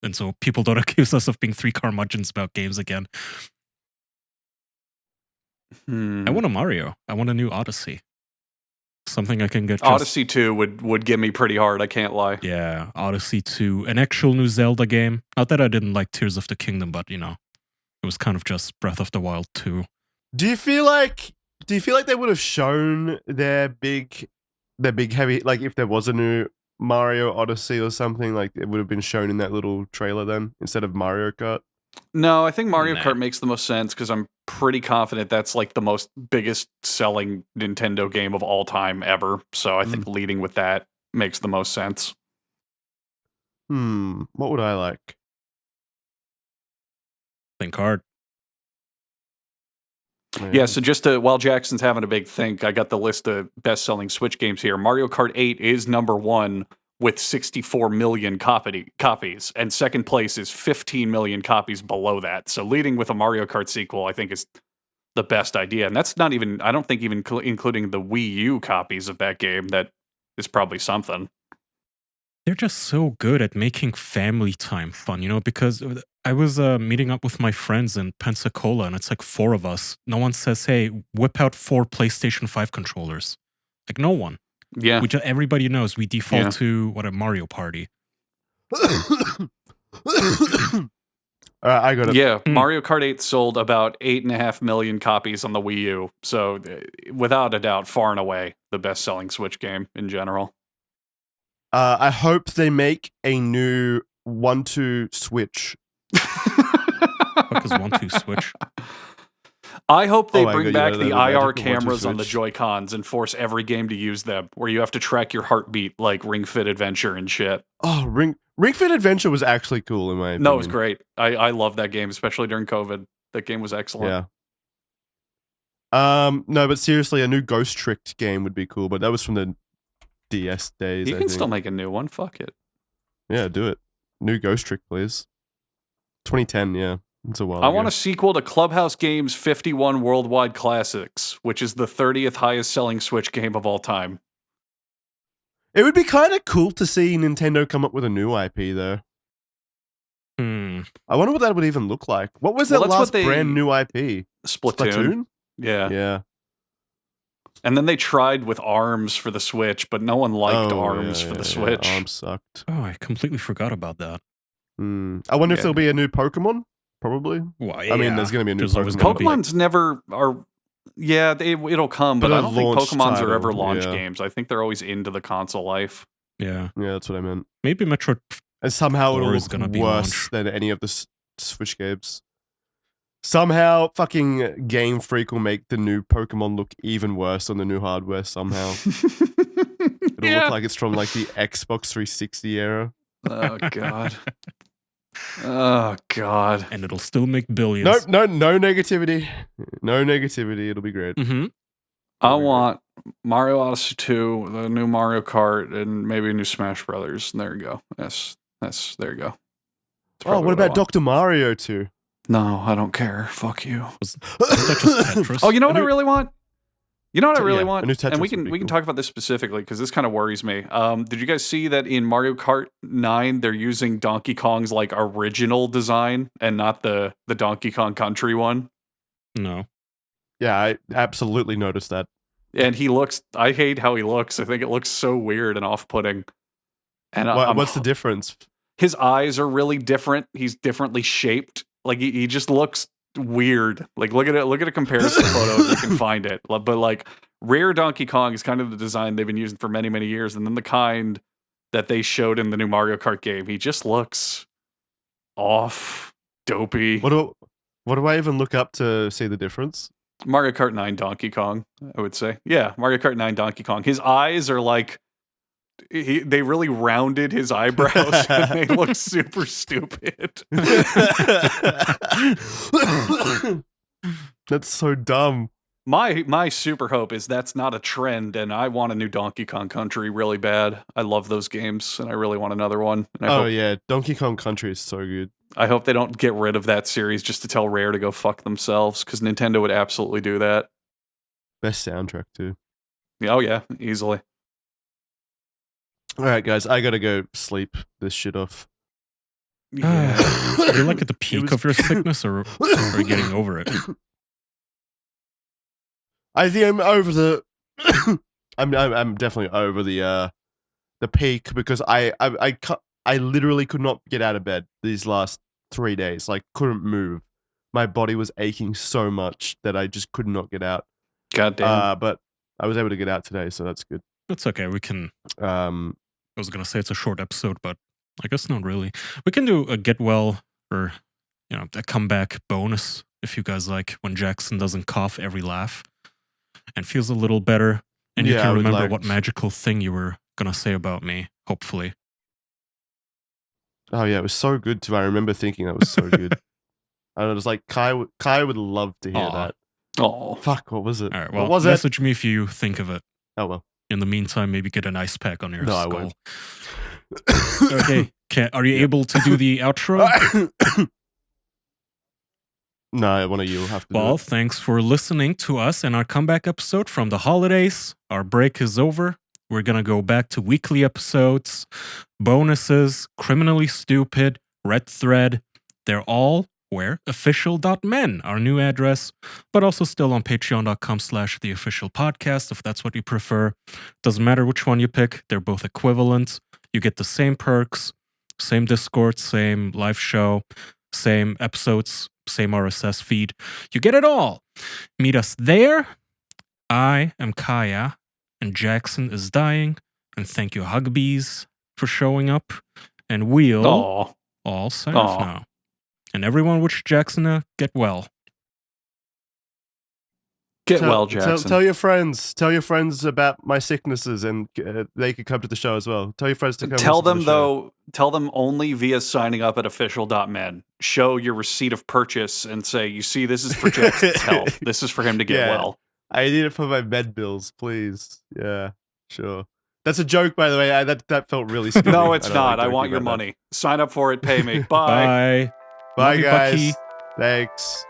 And so people don't accuse us of being three curmudgeons about games again. I want a Mario. I want a new Odyssey. Something I can get. Odyssey 2 would give me pretty hard, I can't lie. Yeah, Odyssey 2. An actual new Zelda game. Not that I didn't like Tears of the Kingdom, but it was kind of just Breath of the Wild 2. Do you feel like they would have shown their big heavy, like if there was a new Mario Odyssey or something, like it would have been shown in that little trailer then instead of Mario Kart? No, I think Mario Kart makes the most sense because I'm pretty confident that's like the biggest selling Nintendo game of all time ever. So I think leading with that makes the most sense. What would I like? Think hard. Yeah, so just while Jackson's having a big think, I got the list of best-selling Switch games here. Mario Kart 8 is number 1 with 64 million copies, and second place is 15 million copies below that. So leading with a Mario Kart sequel, I think, is the best idea. And that's not even, I don't think even including the Wii U copies of that game, that is probably something. They're just so good at making family time fun, because I was meeting up with my friends in Pensacola, and it's like 4 of us. No one says, hey, whip out 4 PlayStation 5 controllers. Like, no one. Yeah. Everybody knows we default to, a Mario Party. I got it. Yeah, Mario Kart 8 sold about 8.5 million copies on the Wii U. So, without a doubt, far and away, the best-selling Switch game in general. I hope they make a new 1-2 Switch. What is 1-2 Switch? I hope they bring back the IR cameras on the Joy-Cons and force every game to use them, where you have to track your heartbeat like Ring Fit Adventure and shit. Oh, Ring Fit Adventure was actually cool in my opinion. No, it was great. I love that game, especially during COVID. That game was excellent. Yeah. No, but seriously, a new Ghost Trick game would be cool, but that was from the DS days. You can still make a new one. Fuck it. Yeah, do it. New Ghost Trick, please. 2010, yeah. It's a while I ago. want a sequel to Clubhouse Games 51 Worldwide Classics, which is the 30th highest selling Switch game of all time. It would be kind of cool to see Nintendo come up with a new IP, though. I wonder what that would even look like. What was their last brand new IP? Splatoon? Yeah. Yeah. And then they tried with ARMS for the Switch, but no one liked ARMS for the Switch. ARMS sucked. Oh, I completely forgot about that. I wonder if there'll be a new Pokemon. Probably. Well, I mean, there's going to be a new Pokemon. Pokemon's never are. Yeah, it'll come, but I don't think Pokemon's are ever launch games. I think they're always into the console life. Yeah, that's what I meant. Maybe Metroid. And somehow it'll look worse than any of the Switch games. Somehow, fucking Game Freak will make the new Pokemon look even worse on the new hardware. Somehow, it'll look like it's from like the Xbox 360 era. Oh god. Oh God. And it'll still make billions. No negativity. No negativity. It'll be great. Mm-hmm. I want Mario Odyssey 2, the new Mario Kart, and maybe a new Smash Brothers. And there you go. That's there you go. That's Oh, probably what I about want. Dr. Mario 2? No, I don't care. Fuck you. Isn't that just Tetris? Oh, you know what A I new- really want? You know what I really yeah, a want? new Tetris And we would can be we can cool. talk about this specifically because this kind of worries me. Did you guys see that in Mario Kart 9 they're using Donkey Kong's like original design and not the Donkey Kong Country one? No. Yeah, I absolutely noticed that. And I hate how he looks. I think it looks so weird and off-putting. And What's the difference? his eyes are really different. He's differently shaped. Like he just looks weird. Like look at a comparison photo if you can find it. But like Rare Donkey Kong is kind of the design they've been using for many, many years, and then the kind that they showed in the new Mario Kart game. He just looks off, dopey. What do I even look up to see the difference? Mario Kart 9 Donkey Kong, I would say. Yeah, Mario Kart 9 Donkey Kong. His eyes are like they really rounded his eyebrows and they look super stupid. That's so dumb. My super hope is that's not a trend, and I want a new Donkey Kong Country really bad. I love those games, and I really want another one. And Oh yeah, Donkey Kong Country is so good. I hope they don't get rid of that series just to tell Rare to go fuck themselves, because Nintendo would absolutely do that. Best soundtrack too. Oh yeah, easily. All right, guys, I gotta go sleep this shit off. Yeah. Are you like at the peak was- of your sickness, or are you getting over it? I think I'm over the. I'm definitely over the peak because I literally could not get out of bed these last 3 days. Like couldn't move. My body was aching so much that I just could not get out. God damn. But I was able to get out today, so that's good. That's okay. We can. I Um, was gonna say it's a short episode, but I guess not really. We can do a get well or a comeback bonus if you guys like, when Jackson doesn't cough every laugh and feels a little better, and you Yeah, I can would remember like- what magical thing you were gonna say about me. Hopefully. oh yeah, it was so good too. I remember thinking that was so good. And I was like, Kai would love to hear Aw. that. Oh. Fuck, what was it? All right. Well, what was it? message me if you think of it. Oh well. In the meantime, maybe get an ice pack on your No, I skull. won't. Okay. Are you able to do the outro? No, one of you will have to do Well, it. thanks for listening to us and our comeback episode from the holidays. Our break is over. We're going to go back to weekly episodes, bonuses, criminally stupid, red thread. They're all where official.men, our new address, but also still on patreon.com/theofficialpodcast if that's what you prefer. Doesn't matter which one you pick. They're both equivalent. You get the same perks, same Discord, same live show, same episodes, same RSS feed. You get it all. Meet us there. I am Kaya, and Jackson is dying. And thank you, Hugbees, for showing up. And we'll Oh. all sign off Aw. now. And everyone wish Jackson to get well. Get well, Jackson. Tell your friends. Tell your friends about my sicknesses, and they could come to the show as well. Tell your friends to come. Tell listen to them the show. though. Tell them only via signing up at official.men. Show your receipt of purchase and say, "You see, this is for Jackson's health. This is for him to get Yeah. well." I need it for my med bills, please. Yeah, sure. That's a joke, by the way. That felt really stupid. No, it's I don't like not. I joking want your about that. money. Sign up for it. Pay me. Bye. Bye. Bye, Love you, guys. Buc-ee. Thanks.